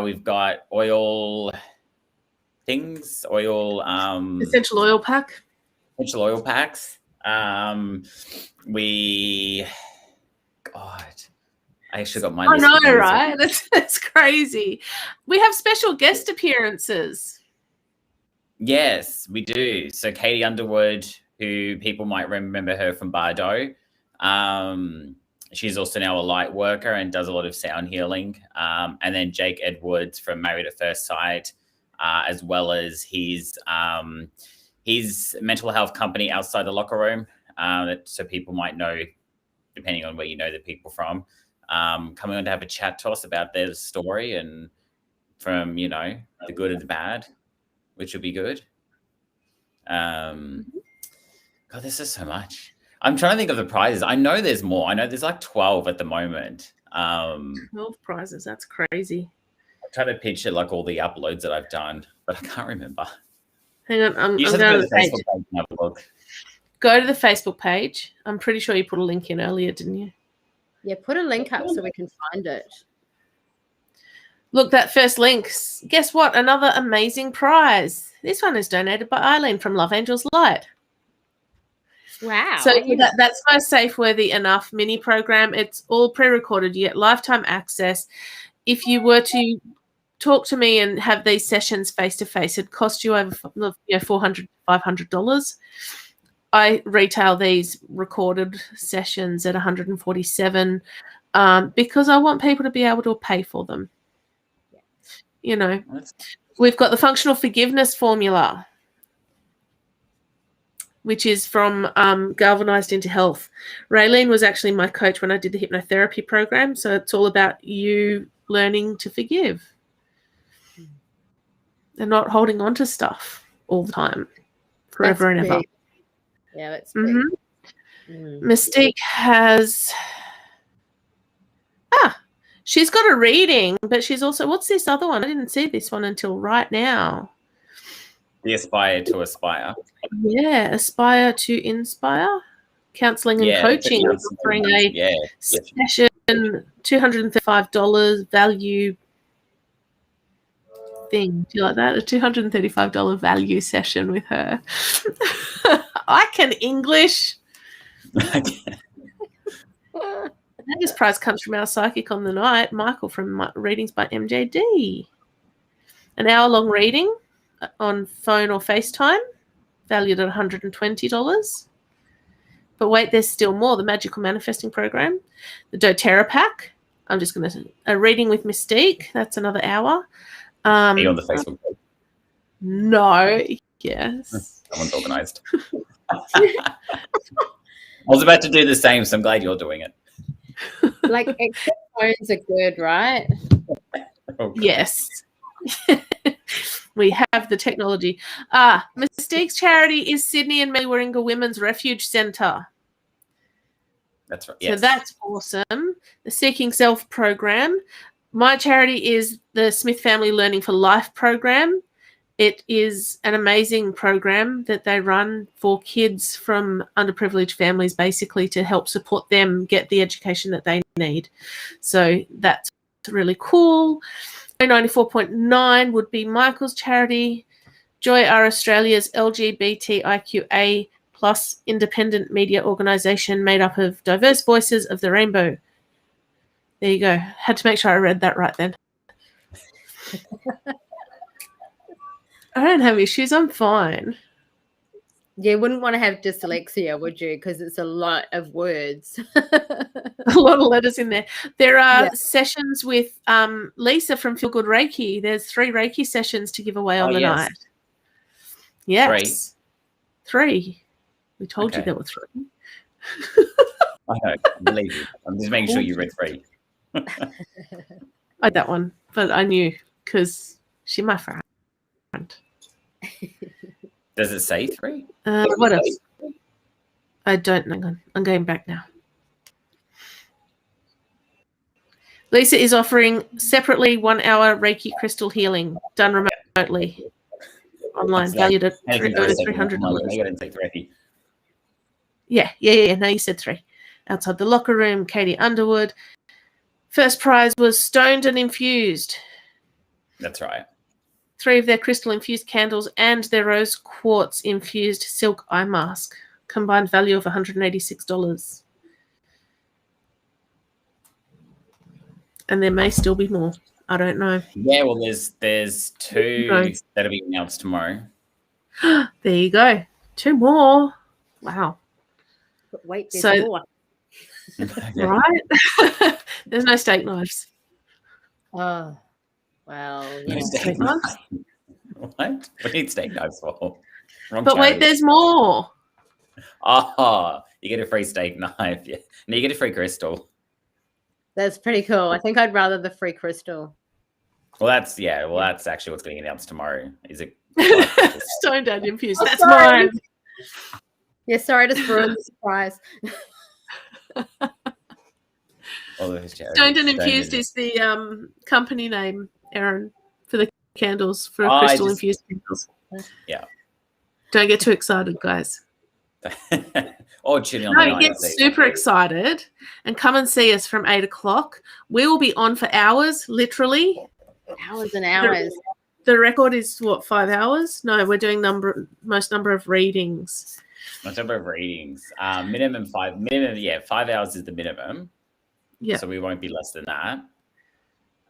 We've got essential oil pack. Essential oil packs. I actually got my list. I know, right? That's crazy. We have special guest appearances. Yes, we do. So Katie Underwood, who people might remember her from Bardo, she's also now a light worker and does a lot of sound healing. And then Jake Edwards from Married at First Sight, as well as his mental health company Outside the Locker Room, so people might know, depending on where you know the people from, coming on to have a chat to us about their story and from, the good and the bad, which will be good. God, this is so much. I'm trying to think of the prizes. I know there's more. I know there's like 12 at the moment. 12 prizes. That's crazy. I try to picture like all the uploads that I've done, but I can't remember. Hang on. I'm going to the Facebook page and have a look. Go to the Facebook page. I'm pretty sure you put a link in earlier, didn't you? Yeah, put a link up so we can find it. Look, that first link. Guess what? Another amazing prize. This one is donated by Eileen from Love Angels Light. Wow. So that's my Safe Worthy Enough mini program. It's all pre-recorded. You get lifetime access. If you were to talk to me and have these sessions face-to-face, it'd cost you over $400, $500. I retail these recorded sessions at $147 because I want people to be able to pay for them. We've got the functional forgiveness formula, which is from Galvanized into Health. Raylene was actually my coach when I did the hypnotherapy program. So it's all about you learning to forgive and not holding on to stuff all the time, forever and ever. Yeah, that's big. Mystique has... she's got a reading, but she's also... What's this other one? I didn't see this one until right now. The Aspire to Aspire. Yeah, Aspire to Inspire. Counselling and coaching. Offering a session, $235 value. thing. Do you like that? A $235 value session with her. I can English. This prize comes from our psychic on the night, Michael, from Readings by MJD. An hour-long reading on phone or FaceTime, valued at $120. But wait, there's still more. The Magical Manifesting Program, the doTERRA pack. I'm just going to a reading with Mystique. That's another hour. Are you on the Facebook page? No. Yes. Someone's organised. I was about to do the same, so I'm glad you're doing it. Like extra phones are good, right? Oh, yes. We have the technology. Mystique's charity is Sydney and Warringah Women's Refuge Centre. That's right. Yes. So that's awesome. The Seeking Self program. My charity is the Smith Family Learning for Life program. It is an amazing program that they run for kids from underprivileged families, basically to help support them get the education that they need. So that's really cool. 94.9 would be Michael's charity. Joy are Australia's LGBTIQA plus independent media organisation made up of diverse voices of the rainbow. There you go. Had to make sure I read that right then. I don't have issues. I'm fine. You wouldn't want to have dyslexia, would you? Because it's a lot of words. A lot of letters in there. There are sessions with Lisa from Feel Good Reiki. There's 3 Reiki sessions to give away on the night. Yes. 3. We told you there were 3. I know. I believe you. I'm just making sure you read 3. I had that one, but I knew because she's my friend. Does it say 3? What else? I don't know. I'm going back now. Lisa is offering separately 1-hour Reiki crystal healing done remotely online, valued at $300. Yeah. No, you said 3. Outside the locker room, Katie Underwood. First prize was Stoned and Infused. That's right. 3 of their crystal infused candles and their rose quartz infused silk eye mask. Combined value of $186. And there may still be more. I don't know. Yeah, well, there's 2 that'll be announced tomorrow. There you go. 2 more. Wow. But wait, there's more. Right? There's no steak knives. Oh, well. No steak knives. What? We need steak knives for? But wait, there's more. Oh, you get a free steak knife. Yeah. And you get a free crystal. That's pretty cool. I think I'd rather the free crystal. Well, that's actually what's getting announced tomorrow. Is it Stoned and Infused? That's mine. Yeah, sorry to ruin the surprise. Stoned and Infused is the company name, Erin, for the candles, for crystal infused candles. Yeah. Don't get too excited, guys. Or tuning on the night. Get super excited and come and see us from 8 o'clock. We will be on for hours, literally. Hours and hours. The record is what, 5 hours? No, we're doing most number of readings. Most number of readings. Minimum 5. Minimum, 5 hours is the minimum. Yeah. So we won't be less than that.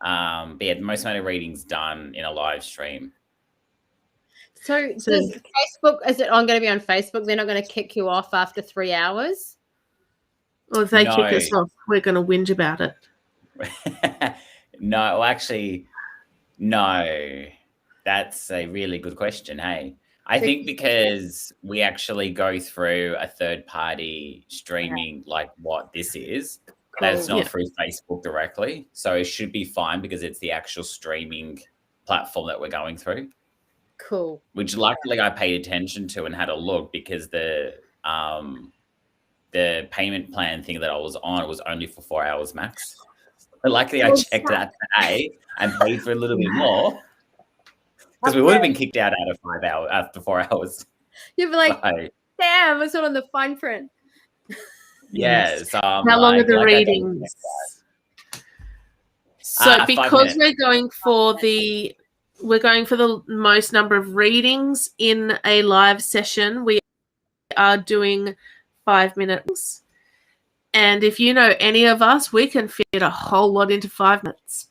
But yeah, the most amount of readings done in a live stream. So does Facebook, is it going to be on Facebook? They're not going to kick you off after 3 hours? Well, if they kick us off, we're going to whinge about it. No, well, actually, no. That's a really good question, hey? I think because we actually go through a third-party streaming like what this is, that's not through Facebook directly. So it should be fine because it's the actual streaming platform that we're going through. Cool. Which luckily I paid attention to and had a look because the payment plan thing that I was on was only for 4 hours max. But luckily I checked that today and paid for a little bit more because we would have been kicked out of 5 hours after 4 hours. You'd be like, damn, it's not on the fine print. Yes. How long are the readings? So because we're going for the we're going for the most number of readings in a live session. We are doing 5 minutes. And if you know any of us, we can fit a whole lot into 5 minutes.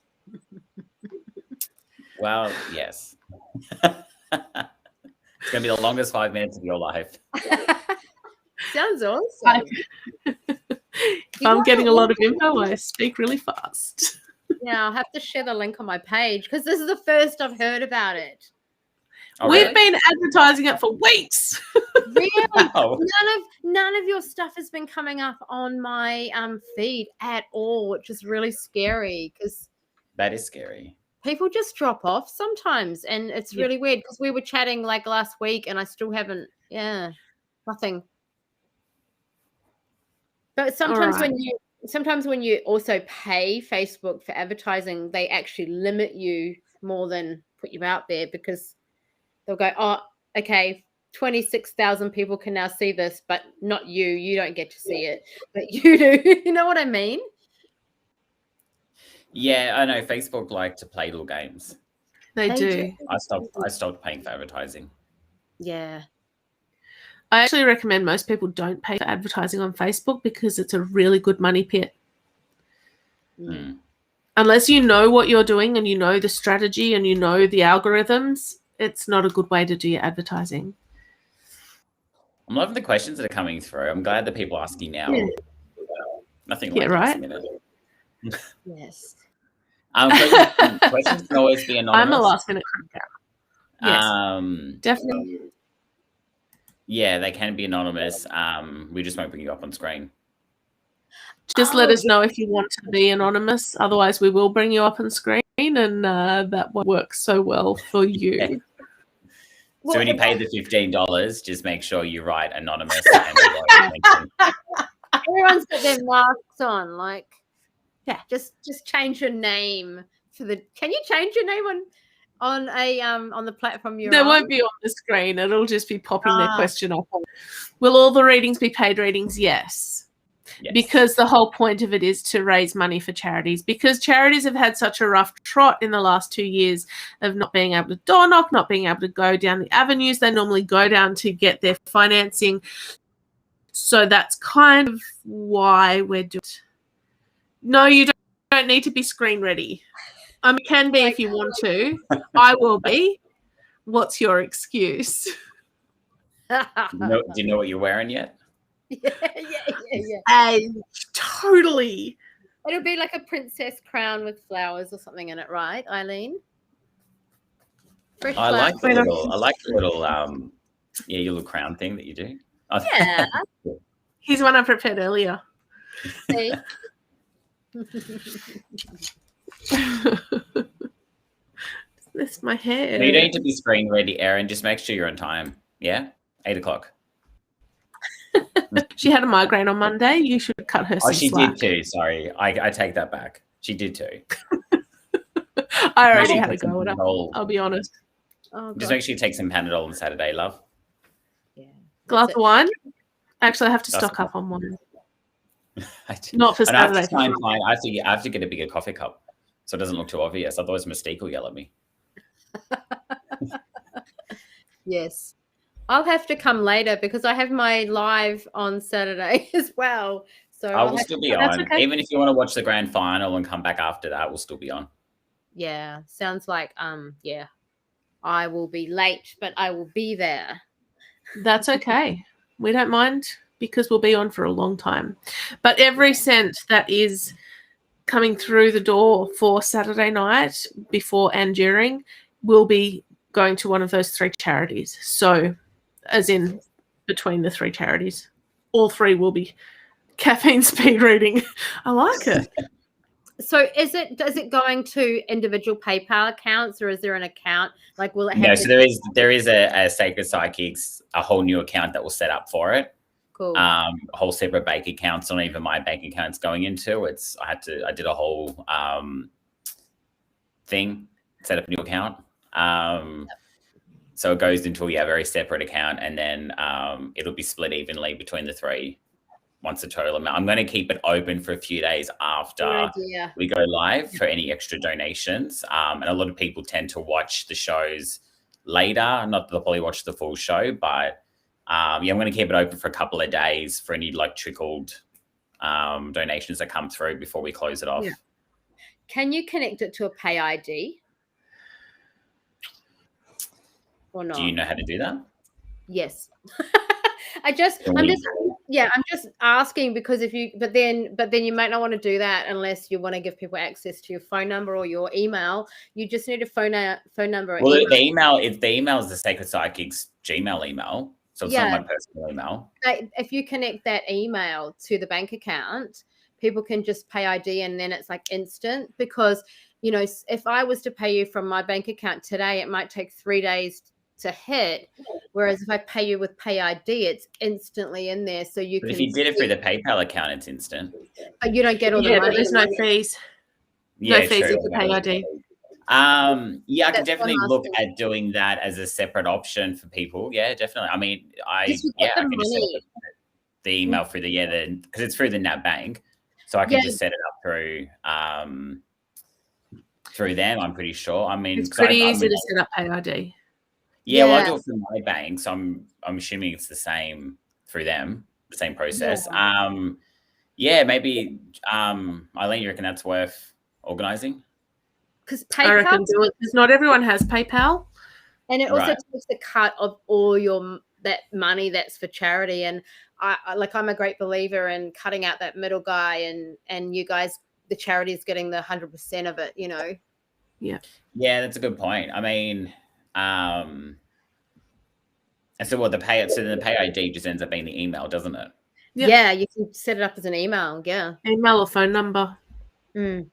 Well, yes. It's going to be the longest 5 minutes of your life. Sounds awesome. If I'm getting a lot of info, I speak really fast. Yeah, I'll have to share the link on my page because this is the first I've heard about it. Oh, We've really? been advertising it for weeks. Really? Wow. None of your stuff has been coming up on my feed at all, which is really scary because That is scary. people just drop off sometimes, and it's really weird because we were chatting like last week, and I still haven't. Yeah, nothing. But sometimes when you also pay Facebook for advertising, they actually limit you more than put you out there because they'll go, oh, okay, 26,000 people can now see this, but not you. You don't get to see it, but you do. You know what I mean? Yeah, I know. Facebook like to play little games. They do. I stopped paying for advertising. Yeah. I actually recommend most people don't pay for advertising on Facebook because it's a really good money pit. Mm. Unless you know what you're doing and you know the strategy and you know the algorithms, it's not a good way to do your advertising. I'm loving the questions that are coming through. I'm glad that people are asking now. Yeah. Nothing Yeah, like right? last minute. Yes. Questions can always be anonymous. I'm a last minute cracker. Yes, definitely. Yeah, they can be anonymous. We just won't bring you up on screen. Just let us know if you want to be anonymous. Otherwise, we will bring you up on screen, and that won't work so well for you. Yeah. So when you pay the $15, just make sure you write anonymous. Everyone's got their masks on. Like, yeah, just change your name for the. Can you change your name on the platform you're on? They won't be on the screen. It'll just be popping their question up. Will all the readings be paid readings? Yes. Because the whole point of it is to raise money for charities, because charities have had such a rough trot in the last 2 years of not being able to door knock, not being able to go down the avenues they normally go down to get their financing. So that's kind of why we're doing it. No, you don't need to be screen ready. You can be if you want to. I will be. What's your excuse? Do you know what you're wearing yet? Yeah. Totally. It'll be like a princess crown with flowers or something in it, right, Eileen? I like the little your little crown thing that you do. Yeah. Here's one I prepared earlier. See? That's my hair. You don't need to be screen ready, Erin. Just make sure you're on time. Yeah? 8 o'clock. She had a migraine on Monday. You should cut her some slack. Did too. Sorry. I take that back. She did too. I already had a go at her. I'll be honest. Oh, just make sure you take some Panadol on Saturday, love. Yeah. Glass of wine? Actually, I have to stock up on wine. Not for Saturday. I have to get a bigger coffee cup so it doesn't look too obvious. Otherwise, Mystique will yell at me. Yes. I'll have to come later because I have my live on Saturday as well. So I will still be on. Okay. Even if you want to watch the grand final and come back after that, we'll still be on. Yeah. Sounds like yeah. I will be late, but I will be there. That's okay. We don't mind because we'll be on for a long time. But every cent that is coming through the door for Saturday night, before and during, will be going to one of those 3 charities. So, as in between the 3 charities, all 3 will be caffeine speed reading. I like it. So does it going to individual PayPal accounts, or is there an account? Like, will it have? No, so there is a Sacred Psychics, a whole new account that will set up for it. Cool. A whole separate bank account. Not even my bank account's going into. I did a whole thing, set up a new account. So it goes into a very separate account, and then it'll be split evenly between the 3. once the total amount. I'm going to keep it open for a few days after we go live for any extra donations. And a lot of people tend to watch the shows later. Not that they'll probably watch the full show, but I'm going to keep it open for a couple of days for any like trickled donations that come through before we close it off. Yeah. Can you connect it to a pay ID? Or not? Do you know how to do that? Yes. I'm just asking because but then you might not want to do that unless you want to give people access to your phone number or your email. You just need a phone number. Well, the email is the Sacred Psychics Gmail email, so it's not my personal email. If you connect that email to the bank account, people can just pay ID and then it's like instant. Because if I was to pay you from my bank account today, it might take 3 days to hit, whereas if I pay you with pay ID, it's instantly in there. So you can. If you did it through the PayPal account, it's instant. But you don't get all the money. But there's no fees. Yeah, no fees if you pay ID. I could definitely look at doing that as a separate option for people. Yeah, definitely. I mean, I can just set up the email through because it's through the NAB bank, so I can just set it up through them. I'm pretty sure. I mean, it's pretty easy to set up pay ID. Yeah, well, I do it through my bank, so I'm assuming it's the same through them, the same process. Maybe Eileen, you reckon that's worth organising? Because I reckon do it because not everyone has PayPal, and it also takes a cut of all that money that's for charity. And I'm a great believer in cutting out that middle guy, and you guys, the charity is getting the 100% of it. Yeah, that's a good point. I mean. And so the pay ID just ends up being the email, doesn't it? Yep. Yeah, you can set it up as an email. Yeah, email or phone number. And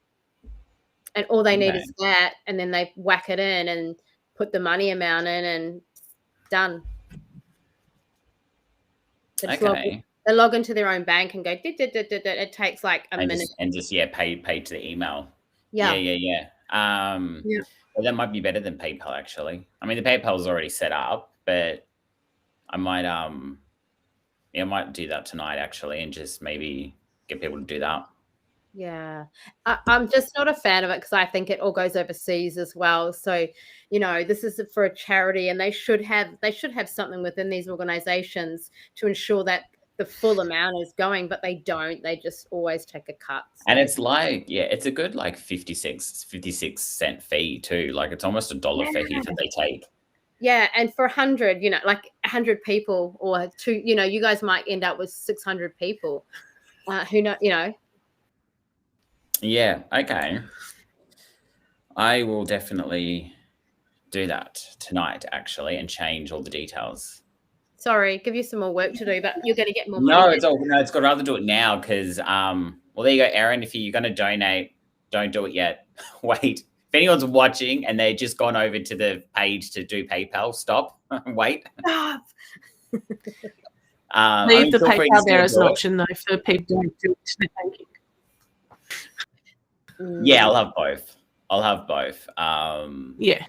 all they need is that, and then they whack it in and put the money amount in, and done. They log into their own bank and go. It takes like a minute. Pay to the email. Yeah. Well, that might be better than PayPal, actually. I mean, the PayPal is already set up, but I might do that tonight, actually, and just maybe get people to do that. Yeah, I'm just not a fan of it because I think it all goes overseas as well. So, this is for a charity, and they should have something within these organizations to ensure that the full amount is going, but they don't. They just always take a cut. So. And it's like, it's a good 56 cent fee too. Like it's almost $1 fee that they take. Yeah, and for 100, 100 people or two, you guys might end up with 600 people. Who know, Yeah. Okay. I will definitely do that tonight, actually, and change all the details. Sorry, give you some more work to do, but you're going to get more money. No, it's got rather do it now because, well, there you go, Erin. If you're going to donate, don't do it yet. Wait. If anyone's watching and they've just gone over to the page to do PayPal, stop. Wait. Leave the PayPal there as an option, though, for people who do internet banking. Yeah, I'll have both. Yeah.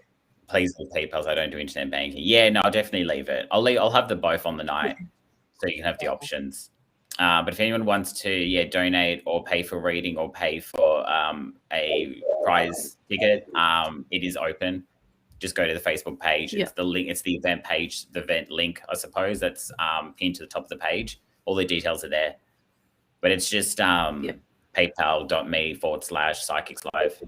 Please leave PayPal so I don't do internet banking. Yeah, no, I'll definitely leave it. I'll have the both on the night so you can have the options. But if anyone wants to, donate or pay for reading or pay for a prize ticket, it is open. Just go to the Facebook page. It's the link. It's the event page, the event link, I suppose. That's pinned to the top of the page. All the details are there. But it's just paypal.me/psychics live.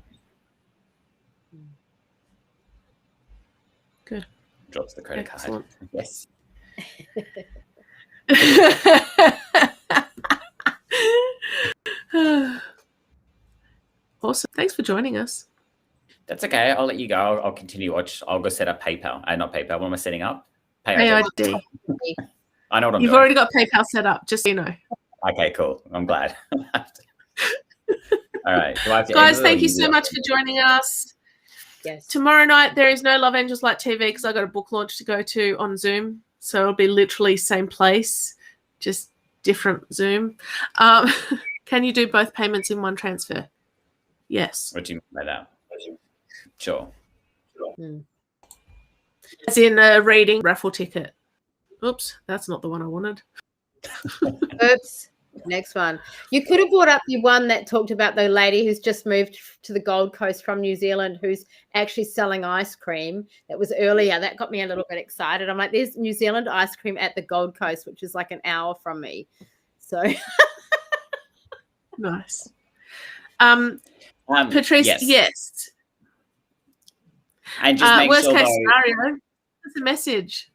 Good. Drops the credit card. Yes. Awesome. Thanks for joining us. That's okay. I'll let you go. I'll continue watch. I'll go set up PayPal. Not PayPal. What am I setting up? PayID. I know what I'm doing. You've already got PayPal set up, just so you know. Okay, cool. I'm glad. All right. Guys, thank you so much for joining us. Yes. Tomorrow night, there is no Love Angels Light TV because I got a book launch to go to on Zoom. So it'll be literally same place, just different Zoom. Can you do both payments in one transfer? Yes. What do you mean by that? Sure. As in a reading raffle ticket. Oops, that's not the one I wanted. Oops. Next one. You could have brought up the one that talked about the lady who's just moved to the Gold Coast from New Zealand who's actually selling ice cream. That was earlier. That got me a little bit excited. I'm like, there's New Zealand ice cream at the Gold Coast, which is like an hour from me. So nice. Patrice, yes. And just make worst sure, case though, scenario, that's a message.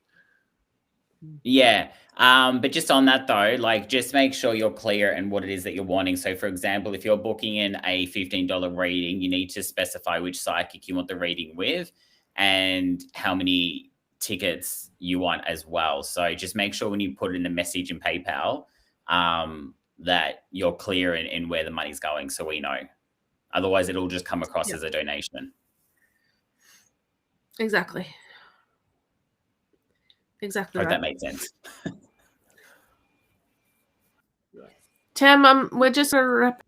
Yeah. But just on that though, like just make sure you're clear in what it is that you're wanting. So for example, if you're booking in a $15 reading, you need to specify which psychic you want the reading with and how many tickets you want as well. So just make sure when you put it in the message in PayPal, that you're clear in where the money's going so we know. Otherwise it'll just come across as a donation. Exactly. Exactly. Hope right. that makes sense. Tam, we're just wrapping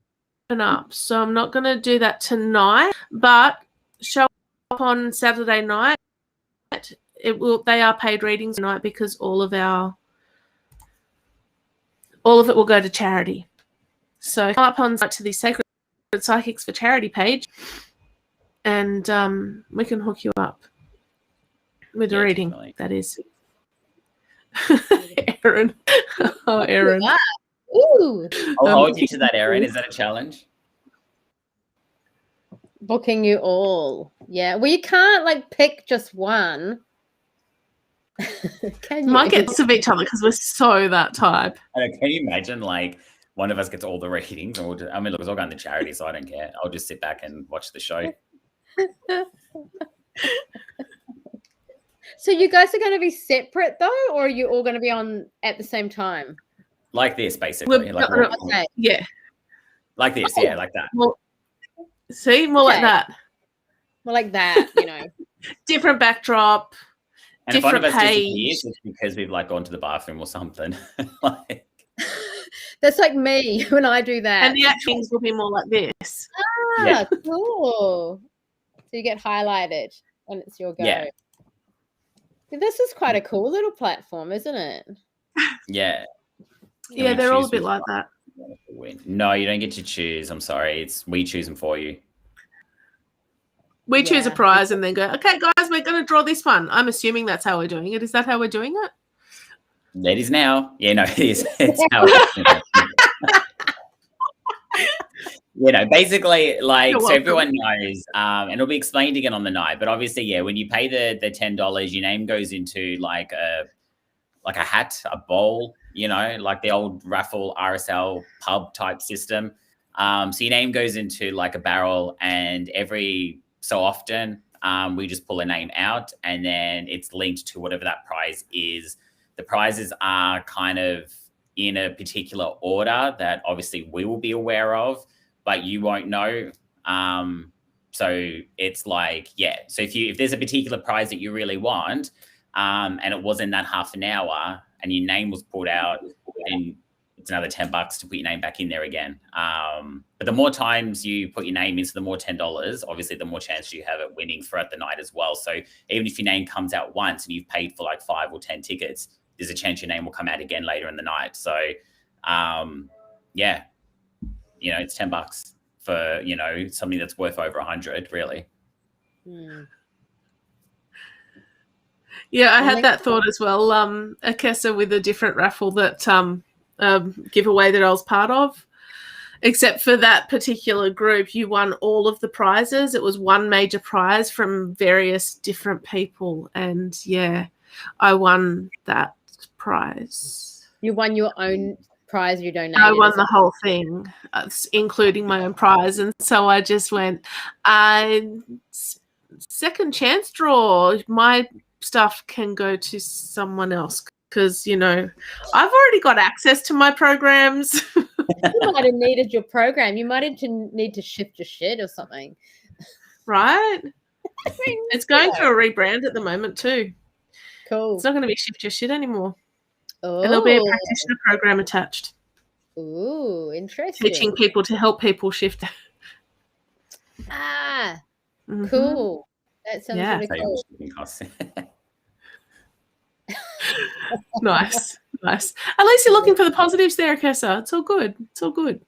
up, so I'm not going to do that tonight. But show up on Saturday night. They are paid readings tonight because all of it will go to charity. So come up on to the Sacred Psychics for Charity page, and we can hook you up with a reading. Definitely. That is. Erin. Oh, Erin. Ooh. I'll hold you to that, Erin. Is that a challenge? Booking you all. Yeah. Well, you can't like pick just one. Can you? Might get lots of each other because we're so that type. Can you imagine like one of us gets all the readings and look, it's all going to charity, so I don't care. I'll just sit back and watch the show. So you guys are going to be separate though, or are you all going to be on at the same time? Like this, basically. Okay. Yeah. Like this, yeah, like that. Well, see, more like that. More like that, you know. Different backdrop. And if one of us disappears, it's because we've like gone to the bathroom or something. Like that's like me when I do that. And the actions will be more like this. Ah, cool. So you get highlighted when it's your go. Yeah. This is quite a cool little platform, isn't it? Yeah. Yeah, they're all a bit like that. No, you don't get to choose. I'm sorry. We choose them for you. We choose a prize and then go, okay, guys, we're going to draw this one. I'm assuming that's how we're doing it. Is that how we're doing it? That is now. Yeah, no, it is. It's how basically, like, so everyone knows, and it'll be explained again on the night. But obviously, yeah, when you pay the $10, your name goes into like a hat, a bowl, like the old raffle RSL pub type system. So your name goes into like a barrel, and every so often we just pull a name out, and then it's linked to whatever that prize is. The prizes are kind of in a particular order that obviously we will be aware of, but you won't know. So it's like, so if there's a particular prize that you really want, and it was in that half an hour and your name was pulled out, then it's another $10 to put your name back in there again. But the more times you put your name into, the more $10, obviously the more chance you have at winning throughout the night as well. So even if your name comes out once and you've paid for like 5 or 10 tickets, there's a chance your name will come out again later in the night. So it's $10 for, something that's worth over 100, really. Yeah, I had that thought as well. Akessa with a different raffle that giveaway that I was part of. Except for that particular group, you won all of the prizes. It was one major prize from various different people. And I won that prize. You won your own prize you donated? I won the whole thing, including my own prize. And so I just went, second chance draw. My stuff can go to someone else because, I've already got access to my programs. You might have needed your program. You might need to shift your shit or something. Right? It's going through a rebrand at the moment too. Cool. It's not going to be shift your shit anymore. Oh. And there'll be a practitioner program attached. Ooh, interesting. Teaching people to help people shift. Cool. That sounds really cool. Nice. nice. At least you're looking for the positives there, Kessa. It's all good. It's all good.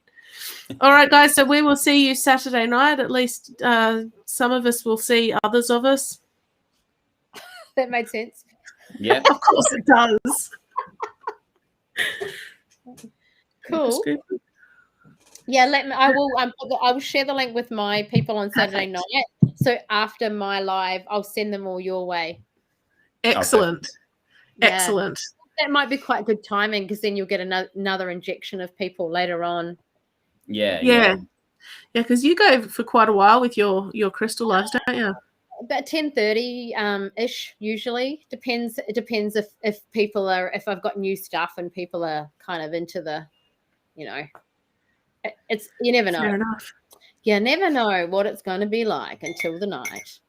All right, guys. So we will see you Saturday night. At least some of us will see others of us. That made sense. Yeah. Of course it does. Cool. Yeah, let me. I will share the link with my people on Saturday night. So after my live, I'll send them all your way. Excellent. Yeah. Excellent. That might be quite good timing because then you'll get another injection of people later on. Yeah. Because you go for quite a while with your crystal lives, don't you? About 10:30 ish usually. Depends. It depends if people are, if I've got new stuff and people are kind of into the, it's, you never know. Fair enough. You never know what it's going to be like until the night.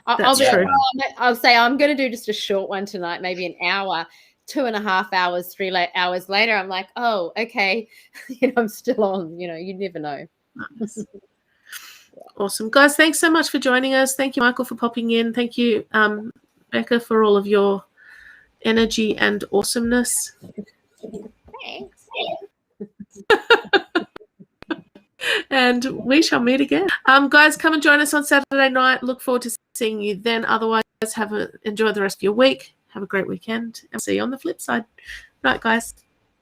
That's true. I'll say I'm going to do just a short one tonight, maybe an hour, 2.5 hours, 3 hours later. I'm like, oh, okay, I'm still on. You never know. Nice. Awesome, guys. Thanks so much for joining us. Thank you, Michael, for popping in. Thank you, Becca, for all of your energy and awesomeness. Thanks. And we shall meet again. Guys, come and join us on Saturday night. Look forward to seeing you then. Otherwise, enjoy the rest of your week. Have a great weekend, and see you on the flip side. Right, guys.